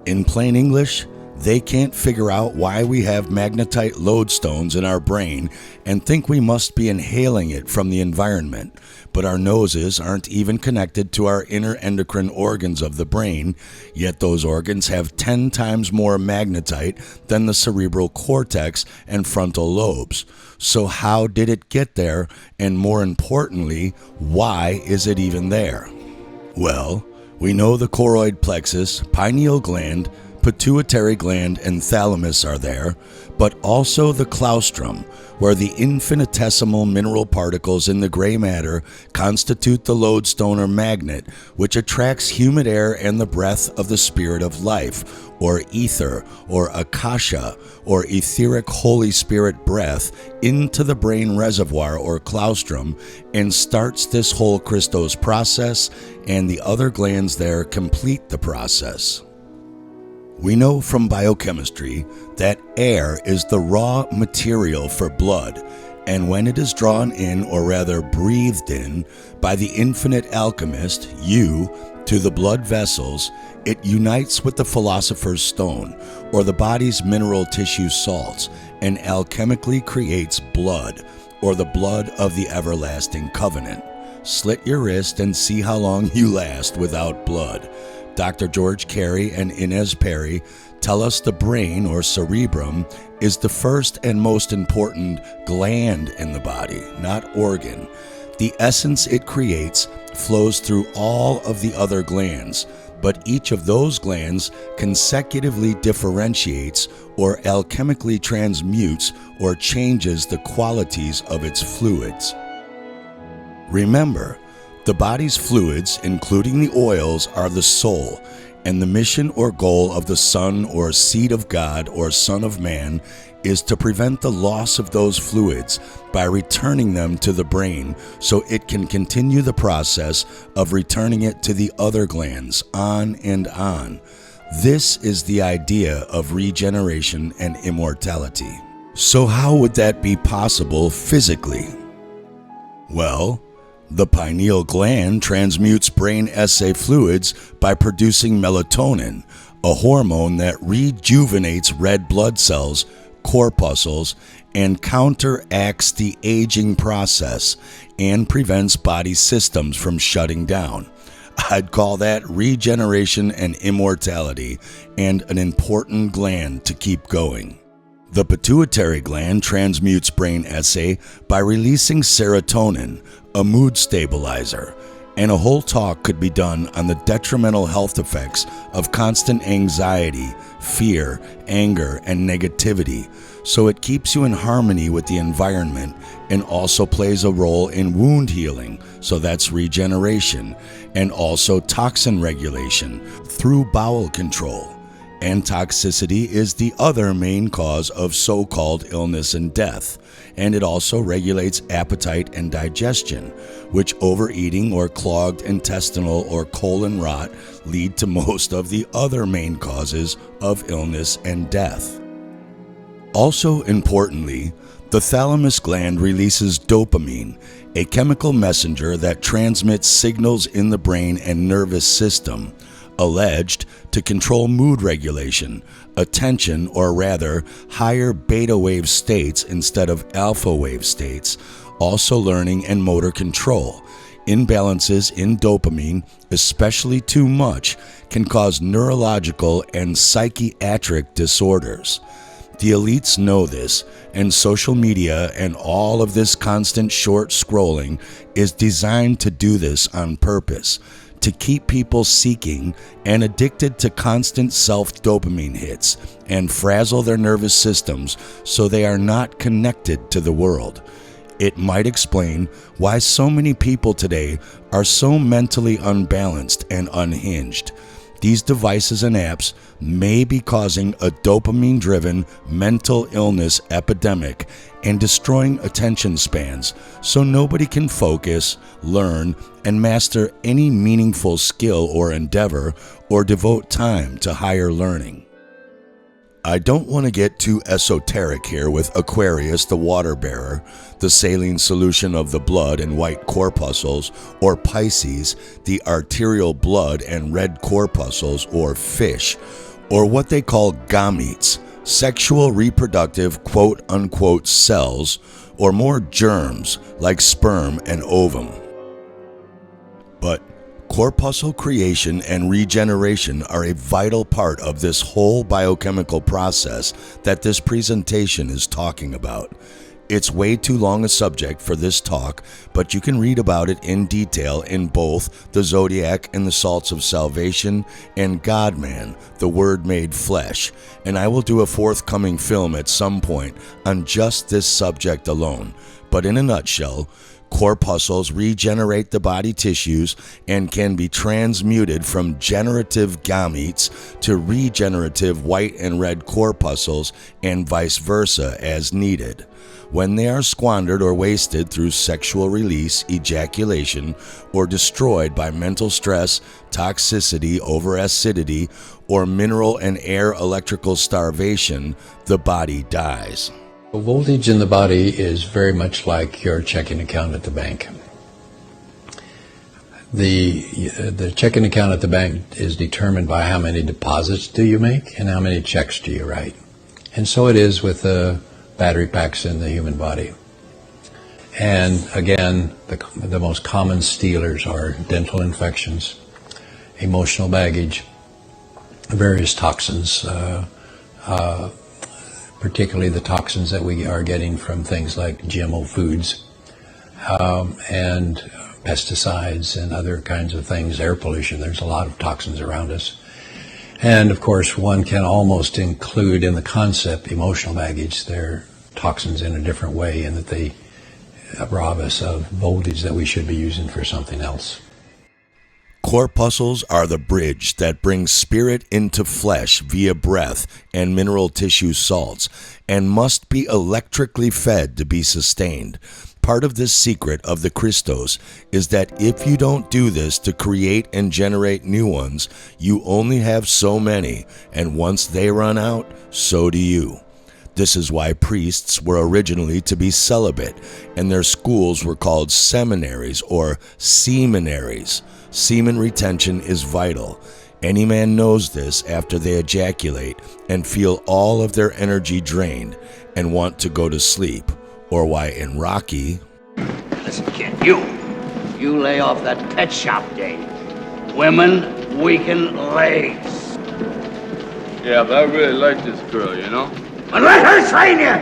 In plain English, they can't figure out why we have magnetite lodestones in our brain and think we must be inhaling it from the environment, but our noses aren't even connected to our inner endocrine organs of the brain, yet those organs have 10 times more magnetite than the cerebral cortex and frontal lobes. So how did it get there, and more importantly, why is it even there? Well, we know the choroid plexus, pineal gland, pituitary gland, and thalamus are there, but also the claustrum, where the infinitesimal mineral particles in the gray matter constitute the lodestone or magnet, which attracts humid air and the breath of the spirit of life, or ether, or akasha, or etheric Holy Spirit breath into the brain reservoir or claustrum, and starts this whole Christos process, and the other glands there complete the process. We know from biochemistry that air is the raw material for blood, and when it is drawn in, or rather breathed in, by the infinite alchemist, you, to the blood vessels, it unites with the philosopher's stone, or the body's mineral tissue salts, and alchemically creates blood, or the blood of the everlasting covenant. Slit your wrist and see how long you last without blood. Dr. George Carey and Inez Perry tell us the brain, or cerebrum, is the first and most important gland in the body, not organ. The essence it creates flows through all of the other glands, but each of those glands consecutively differentiates or alchemically transmutes or changes the qualities of its fluids. Remember, the body's fluids, including the oils, are the soul, and the mission or goal of the Son or seed of God or Son of Man is to prevent the loss of those fluids by returning them to the brain so it can continue the process of returning it to the other glands, on and on. This is the idea of regeneration and immortality. So how would that be possible physically? Well, the pineal gland transmutes brain SA fluids by producing melatonin, a hormone that rejuvenates red blood cells, corpuscles, and counteracts the aging process and prevents body systems from shutting down. I'd call that regeneration and immortality, and an important gland to keep going. The pituitary gland transmutes brain SA by releasing serotonin, a mood stabilizer, and a whole talk could be done on the detrimental health effects of constant anxiety, fear, anger, and negativity, so it keeps you in harmony with the environment and also plays a role in wound healing, so that's regeneration, and also toxin regulation through bowel control. And toxicity is the other main cause of so-called illness and death, and it also regulates appetite and digestion, which overeating or clogged intestinal or colon rot lead to most of the other main causes of illness and death. Also importantly, the thalamus gland releases dopamine, a chemical messenger that transmits signals in the brain and nervous system, alleged to control mood regulation, attention, or rather higher beta wave states instead of alpha wave states, also learning and motor control. Imbalances in dopamine, especially too much, can cause neurological and psychiatric disorders. The elites know this, and social media and all of this constant short scrolling is designed to do this on purpose, to keep people seeking and addicted to constant self-dopamine hits and frazzle their nervous systems so they are not connected to the world. It might explain why so many people today are so mentally unbalanced and unhinged. These devices and apps may be causing a dopamine-driven mental illness epidemic and destroying attention spans, so nobody can focus, learn, and master any meaningful skill or endeavor or devote time to higher learning. I don't want to get too esoteric here with Aquarius the water bearer, the saline solution of the blood and white corpuscles, or Pisces, the arterial blood and red corpuscles or fish, or what they call gametes, sexual reproductive quote-unquote cells, or more germs like sperm and ovum. But corpuscle creation and regeneration are a vital part of this whole biochemical process that this presentation is talking about. It's way too long a subject for this talk, but you can read about it in detail in both The Zodiac and the Salts of Salvation and God-Man, the Word Made Flesh, and I will do a forthcoming film at some point on just this subject alone. But in a nutshell, corpuscles regenerate the body tissues and can be transmuted from generative gametes to regenerative white and red corpuscles and vice versa as needed. When they are squandered or wasted through sexual release, ejaculation, or destroyed by mental stress, toxicity, over-acidity, or mineral and air electrical starvation, the body dies. The voltage in the body is very much like your checking account at the bank. The checking account at the bank is determined by how many deposits do you make and how many checks do you write. And so it is with the battery packs in the human body. And again, the most common stealers are dental infections, emotional baggage, various toxins, particularly the toxins that we are getting from things like GMO foods and pesticides and other kinds of things, air pollution. There's a lot of toxins around us. And of course, one can almost include in the concept emotional baggage. They're toxins in a different way in that they rob us of voltage that we should be using for something else. Corpuscles are the bridge that brings spirit into flesh via breath and mineral tissue salts, and must be electrically fed to be sustained. Part of this secret of the Christos is that if you don't do this to create and generate new ones, you only have so many, and once they run out, so do you. This is why priests were originally to be celibate, and their schools were called seminaries or seminaries. Semen retention is vital. Any man knows this after they ejaculate and feel all of their energy drained and want to go to sleep, or why in Rocky... Listen, kid, you lay off that pet shop game. Women weaken legs. Yeah, but I really like this girl, you know? And let her train you!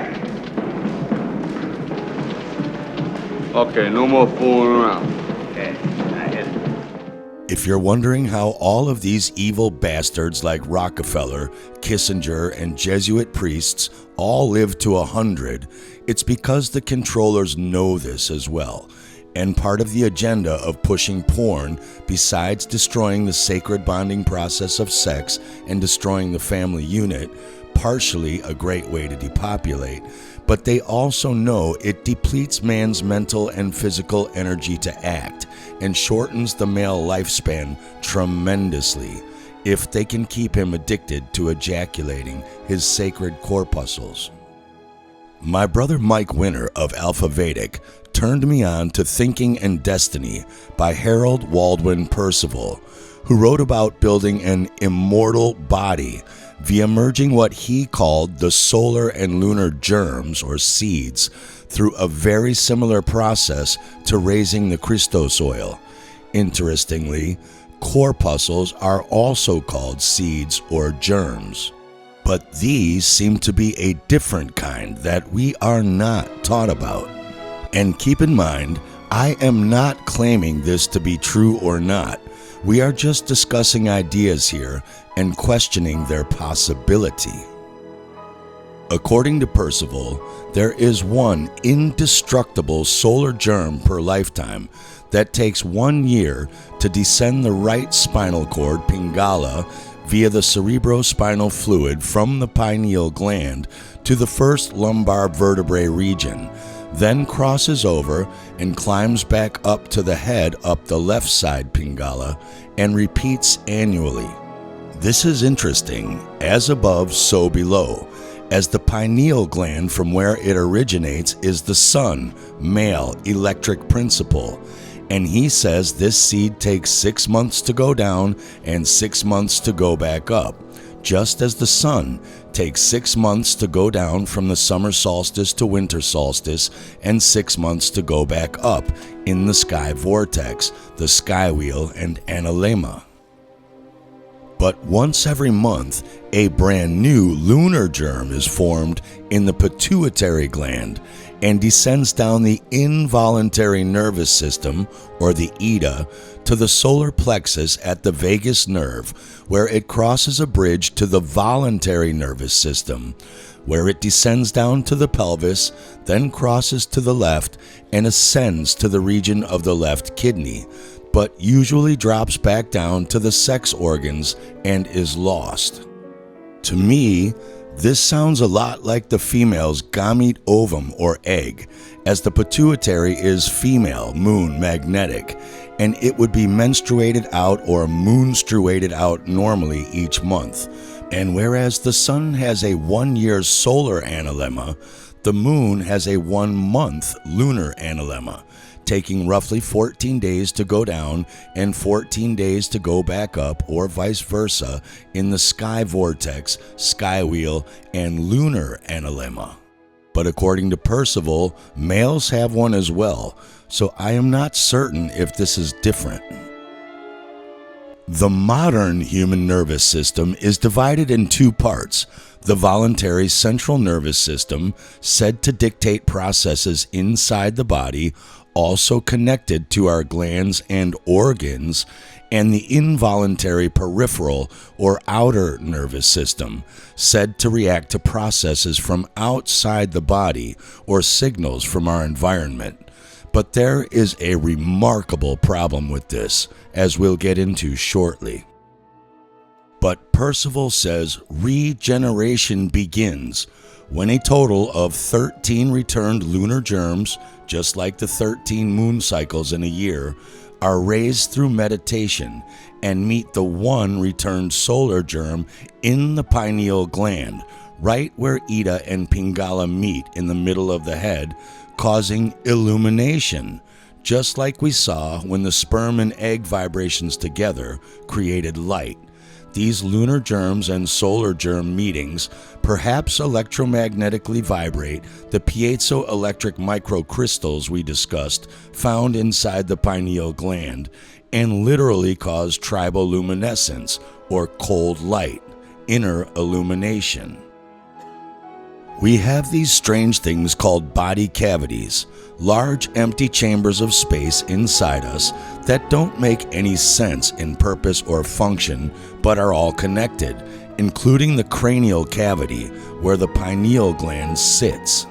Okay, no more fooling around. Okay, I hit it. If you're wondering how all of these evil bastards like Rockefeller, Kissinger, and Jesuit priests all live to 100, it's because the controllers know this as well. And part of the agenda of pushing porn, besides destroying the sacred bonding process of sex and destroying the family unit, partially a great way to depopulate, but they also know it depletes man's mental and physical energy to act and shortens the male lifespan tremendously if they can keep him addicted to ejaculating his sacred corpuscles. My brother Mike Winter of Alpha Vedic turned me on to Thinking and Destiny by Harold Waldwin Percival, who wrote about building an immortal body via merging what he called the solar and lunar germs or seeds through a very similar process to raising the Christos oil. Interestingly, corpuscles are also called seeds or germs. But these seem to be a different kind that we are not taught about. And keep in mind, I am not claiming this to be true or not. We are just discussing ideas here and questioning their possibility. According to Percival, there is one indestructible solar germ per lifetime that takes 1 year to descend the right spinal cord pingala via the cerebrospinal fluid from the pineal gland to the first lumbar vertebrae region, then crosses over and climbs back up to the head up the left side pingala and repeats annually. This is interesting, as above, so below, as the pineal gland from where it originates is the sun, male, electric principle, and he says this seed takes 6 months to go down and 6 months to go back up, just as the sun takes 6 months to go down from the summer solstice to winter solstice and 6 months to go back up in the sky vortex, the sky wheel, and analemma. But once every month, a brand new lunar germ is formed in the pituitary gland and descends down the involuntary nervous system, or the Ida, to the solar plexus at the vagus nerve, where it crosses a bridge to the voluntary nervous system, where it descends down to the pelvis, then crosses to the left and ascends to the region of the left kidney, but usually drops back down to the sex organs and is lost. To me, this sounds a lot like the female's gamete ovum or egg, as the pituitary is female, moon, magnetic, and it would be menstruated out or moonstruated out normally each month. And whereas the sun has a 1 year solar analemma, the moon has a 1 month lunar analemma, taking roughly 14 days to go down and 14 days to go back up, or vice versa, in the sky vortex, sky wheel, and lunar analemma. But according to Percival, males have one as well, so I am not certain if this is different. The modern human nervous system is divided in 2 parts. The voluntary central nervous system, said to dictate processes inside the body, also connected to our glands and organs, and the involuntary peripheral or outer nervous system, said to react to processes from outside the body or signals from our environment. But there is a remarkable problem with this, as we'll get into shortly. But Percival says regeneration begins when a total of 13 returned lunar germs, just like the 13 moon cycles in a year, are raised through meditation and meet the 1 returned solar germ in the pineal gland, right where Ida and Pingala meet in the middle of the head, causing illumination, just like we saw when the sperm and egg vibrations together created light. These lunar germs and solar germ meetings perhaps electromagnetically vibrate the piezoelectric microcrystals we discussed found inside the pineal gland and literally cause triboluminescence, or cold light, inner illumination. We have these strange things called body cavities, large empty chambers of space inside us that don't make any sense in purpose or function, but are all connected, including the cranial cavity where the pineal gland sits.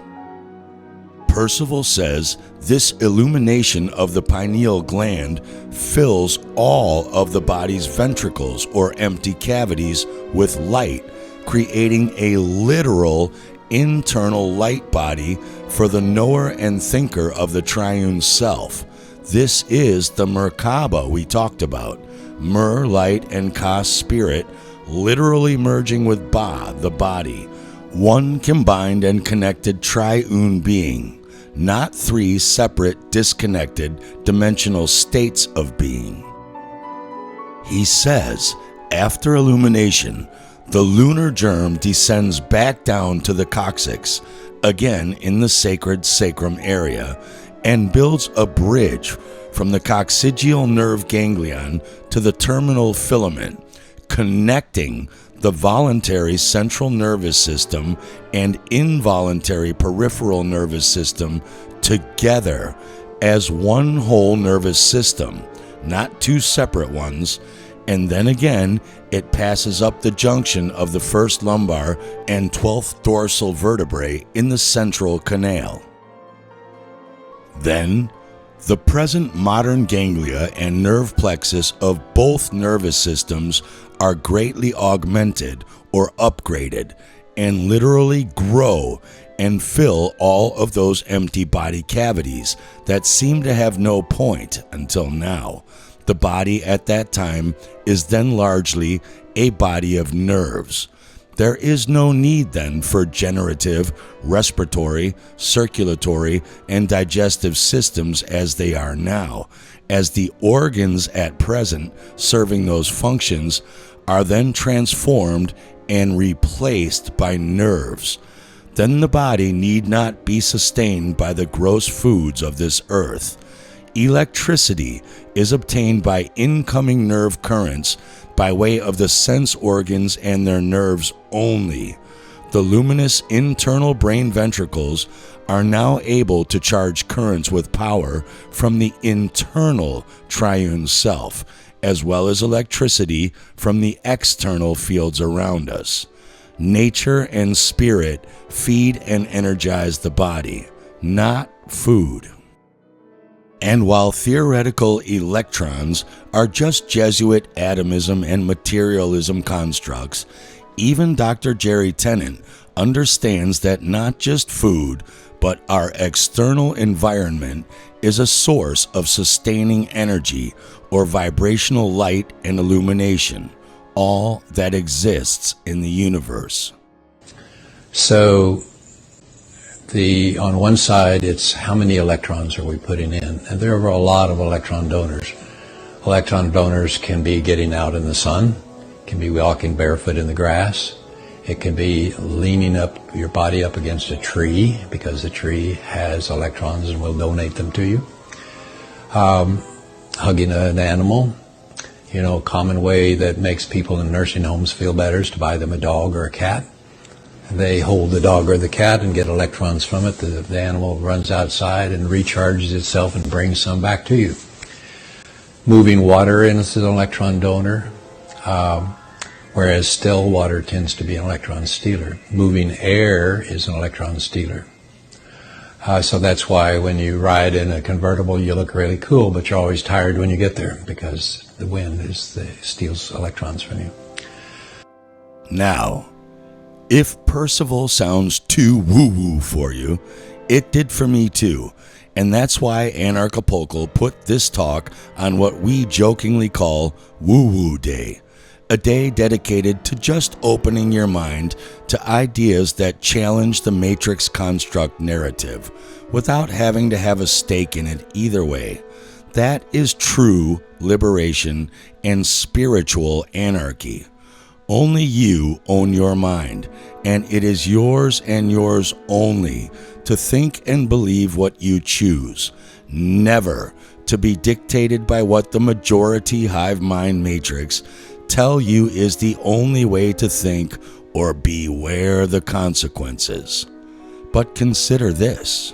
Percival says this illumination of the pineal gland fills all of the body's ventricles or empty cavities with light, creating a literal internal light body for the knower and thinker of the triune self. This is the Merkaba we talked about. Mer, light, and Ka, spirit, literally merging with Ba, the body. One combined and connected triune being, not 3 separate, disconnected, dimensional states of being. He says, after illumination, the lunar germ descends back down to the coccyx, again in the sacred sacrum area, and builds a bridge from the coccygeal nerve ganglion to the terminal filament, connecting the voluntary central nervous system and involuntary peripheral nervous system together as one whole nervous system, not 2 separate ones, and then again it passes up the junction of the first lumbar and 12th dorsal vertebrae in the central canal. Then, the present modern ganglia and nerve plexus of both nervous systems are greatly augmented or upgraded and literally grow and fill all of those empty body cavities that seem to have no point until now. The body at that time is then largely a body of nerves. There is no need then for generative, respiratory, circulatory, and digestive systems as they are now, as the organs at present serving those functions are then transformed and replaced by nerves. Then the body need not be sustained by the gross foods of this earth. Electricity is obtained by incoming nerve currents by way of the sense organs and their nerves only. The luminous internal brain ventricles are now able to charge currents with power from the internal triune self, as well as electricity from the external fields around us. Nature and spirit feed and energize the body, not food. And while theoretical electrons are just Jesuit atomism and materialism constructs, even Dr. Jerry Tennant understands that not just food, but our external environment is a source of sustaining energy or vibrational light and illumination, all that exists in the universe. So, on one side, it's how many electrons are we putting in? And there are a lot of electron donors. Electron donors can be getting out in the sun, can be walking barefoot in the grass. It can be leaning up your body up against a tree because the tree has electrons and will donate them to you. Hugging an animal. You know, a common way that makes people in nursing homes feel better is to buy them a dog or a cat. They hold the dog or the cat and get electrons from it. The animal runs outside and recharges itself and brings some back to you. Moving water is an electron donor, whereas still water tends to be an electron stealer. Moving air is an electron stealer. So that's why when you ride in a convertible, you look really cool, but you're always tired when you get there because the wind steals electrons from you. Now, if Percival sounds too woo-woo for you, it did for me too, and that's why Anarchapulco put this talk on what we jokingly call Woo-Woo Day, a day dedicated to just opening your mind to ideas that challenge the Matrix construct narrative without having to have a stake in it either way. That is true liberation and spiritual anarchy. Only you own your mind, and it is yours and yours only to think and believe what you choose, never to be dictated by what the majority hive mind matrix tell you is the only way to think, or beware the consequences. But consider this.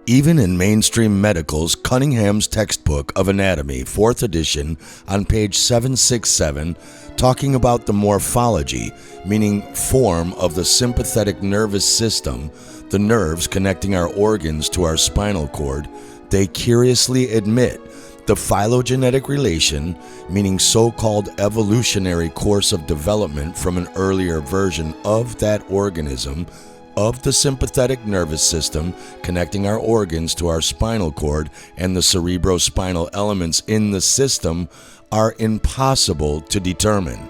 Even in mainstream medical's Cunningham's Textbook of Anatomy, 4th edition, on page 767, talking about the morphology, meaning form of the sympathetic nervous system, the nerves connecting our organs to our spinal cord, they curiously admit the phylogenetic relation, meaning so-called evolutionary course of development from an earlier version of that organism, of the sympathetic nervous system connecting our organs to our spinal cord and the cerebrospinal elements in the system are impossible to determine.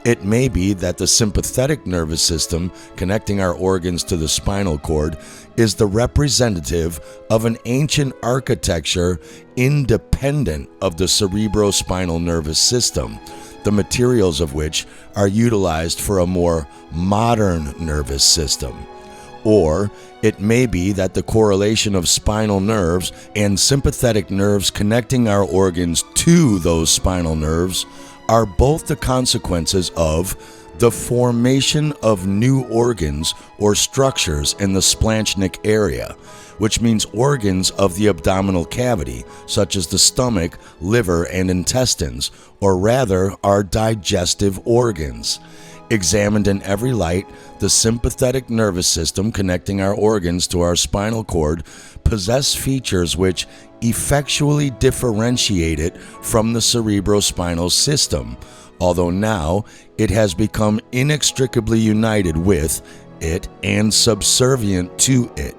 It may be that the sympathetic nervous system connecting our organs to the spinal cord is the representative of an ancient architecture independent of the cerebrospinal nervous system, the materials of which are utilized for a more modern nervous system. Or it may be that the correlation of spinal nerves and sympathetic nerves connecting our organs to those spinal nerves are both the consequences of the formation of new organs or structures in the splanchnic area, which means organs of the abdominal cavity, such as the stomach, liver, and intestines, or rather our digestive organs. Examined in every light, the sympathetic nervous system connecting our organs to our spinal cord possess features which effectually differentiate it from the cerebrospinal system, although now it has become inextricably united with it and subservient to it.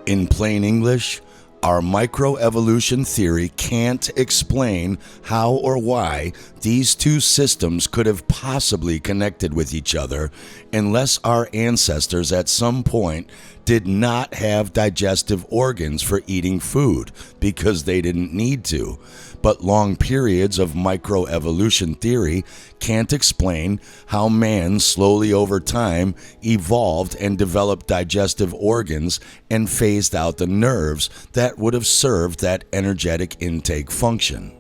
In plain English, our microevolution theory can't explain how or why these two systems could have possibly connected with each other unless our ancestors at some point did not have digestive organs for eating food because they didn't need to. But long periods of microevolution theory can't explain how man slowly over time evolved and developed digestive organs and phased out the nerves that would have served that energetic intake function.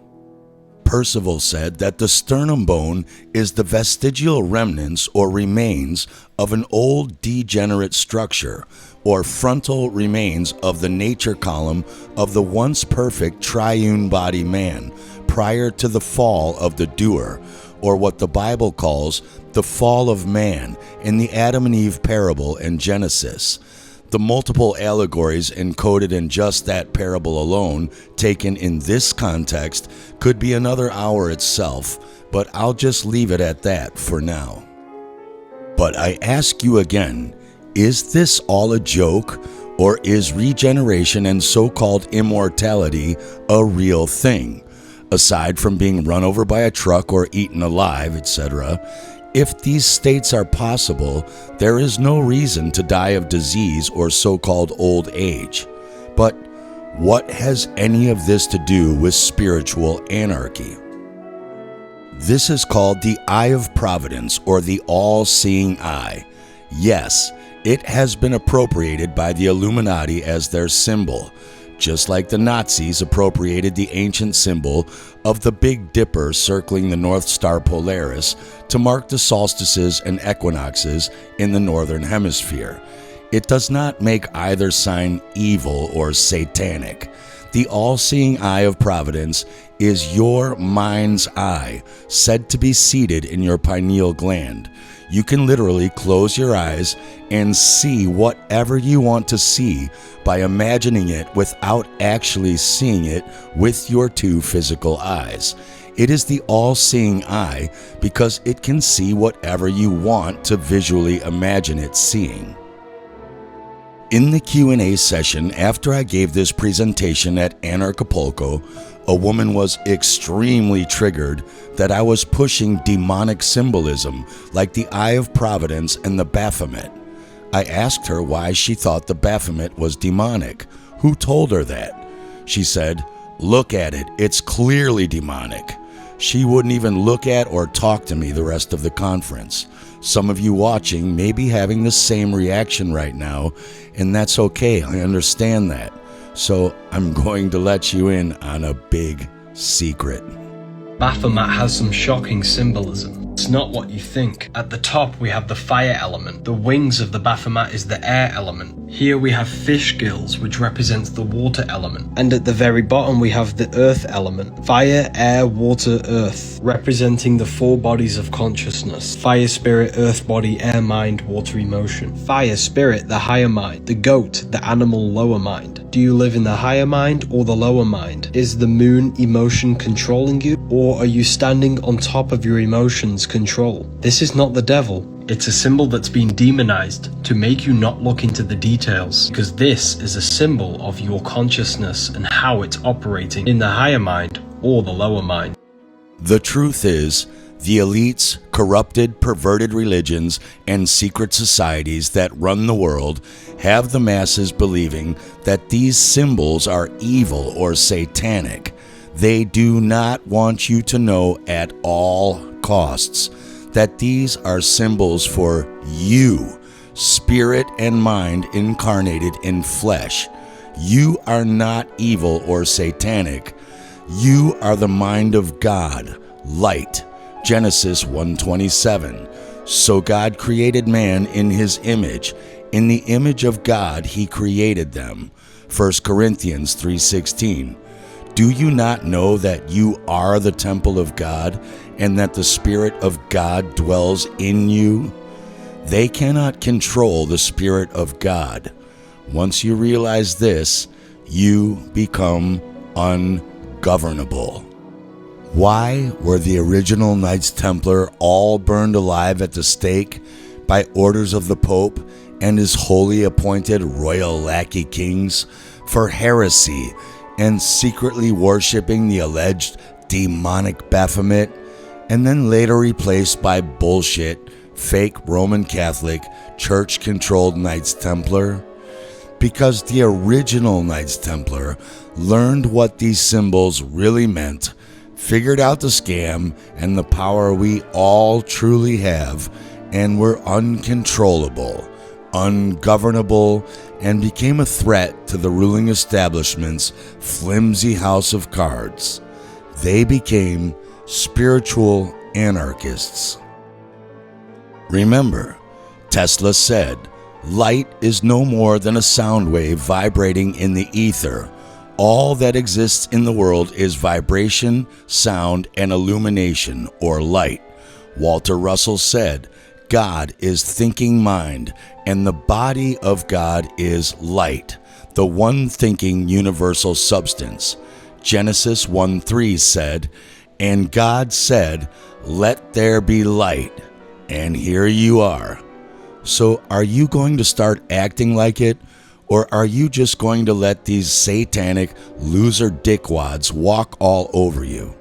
Percival said that the sternum bone is the vestigial remnants or remains of an old degenerate structure, or frontal remains of the nature column of the once perfect triune body man prior to the fall of the doer, or what the Bible calls the fall of man in the Adam and Eve parable in Genesis. The multiple allegories encoded in just that parable alone, taken in this context, could be another hour itself, but I'll just leave it at that for now. But I ask you again, is this all a joke, or is regeneration and so-called immortality a real thing? Aside from being run over by a truck or eaten alive, etc., if these states are possible, there is no reason to die of disease or so-called old age. But what has any of this to do with spiritual anarchy? This is called the Eye of Providence, or the all-seeing eye. Yes, it has been appropriated by the Illuminati as their symbol, just like the Nazis appropriated the ancient symbol of the Big Dipper circling the North Star Polaris to mark the solstices and equinoxes in the Northern Hemisphere. It does not make either sign evil or satanic. The all-seeing eye of providence is your mind's eye, said to be seated in your pineal gland. You can literally close your eyes and see whatever you want to see by imagining it without actually seeing it with your two physical eyes. It is the all-seeing eye because it can see whatever you want to visually imagine it seeing. In the Q&A session after I gave this presentation at Anarchapulco, a woman was extremely triggered that I was pushing demonic symbolism like the Eye of Providence and the Baphomet. I asked her why she thought the Baphomet was demonic. Who told her that? She said, "Look at it, it's clearly demonic." She wouldn't even look at or talk to me the rest of the conference. Some of you watching may be having the same reaction right now, and that's okay, I understand that. So I'm going to let you in on a big secret. Baphomet has some shocking symbolism. It's not what you think. At the top we have the fire element. The wings of the Baphomet is the air element. Here we have fish gills, which represents the water element. And at the very bottom we have the earth element. Fire, air, water, earth, representing the four bodies of consciousness. Fire, spirit, earth body, air mind, water emotion. Fire, spirit, the higher mind. The goat, the animal lower mind. Do you live in the higher mind or the lower mind? Is the moon emotion controlling you? Or are you standing on top of your emotions' control? This is not the devil. It's a symbol that's been demonized to make you not look into the details, because this is a symbol of your consciousness and how it's operating in the higher mind or the lower mind. The truth is, the elites, corrupted, perverted religions, and secret societies that run the world have the masses believing that these symbols are evil or satanic. They do not want you to know at all costs that these are symbols for you, spirit and mind incarnated in flesh. You are not evil or satanic. You are the mind of God, light. Genesis 1:27. So God created man in his image. In the image of God he created them. 1 Corinthians 3:16. Do you not know that you are the temple of God, and that the Spirit of God dwells in you? They cannot control the Spirit of God. Once you realize this, you become ungovernable. Why were the original Knights Templar all burned alive at the stake by orders of the Pope and his wholly appointed royal lackey kings for heresy and secretly worshipping the alleged demonic Baphomet, and then later replaced by bullshit, fake Roman Catholic, church-controlled Knights Templar? Because the original Knights Templar learned what these symbols really meant, figured out the scam and the power we all truly have, and were uncontrollable, ungovernable, and became a threat to the ruling establishment's flimsy house of cards. They became spiritual anarchists. Remember, Tesla said, "Light is no more than a sound wave vibrating in the ether. All that exists in the world is vibration, sound, and illumination, or light." Walter Russell said, "God is thinking mind, and the body of God is light, the one thinking universal substance." Genesis 1:3 said, "And God said, 'Let there be light,' and here you are." So are you going to start acting like it, or are you just going to let these satanic loser dickwads walk all over you?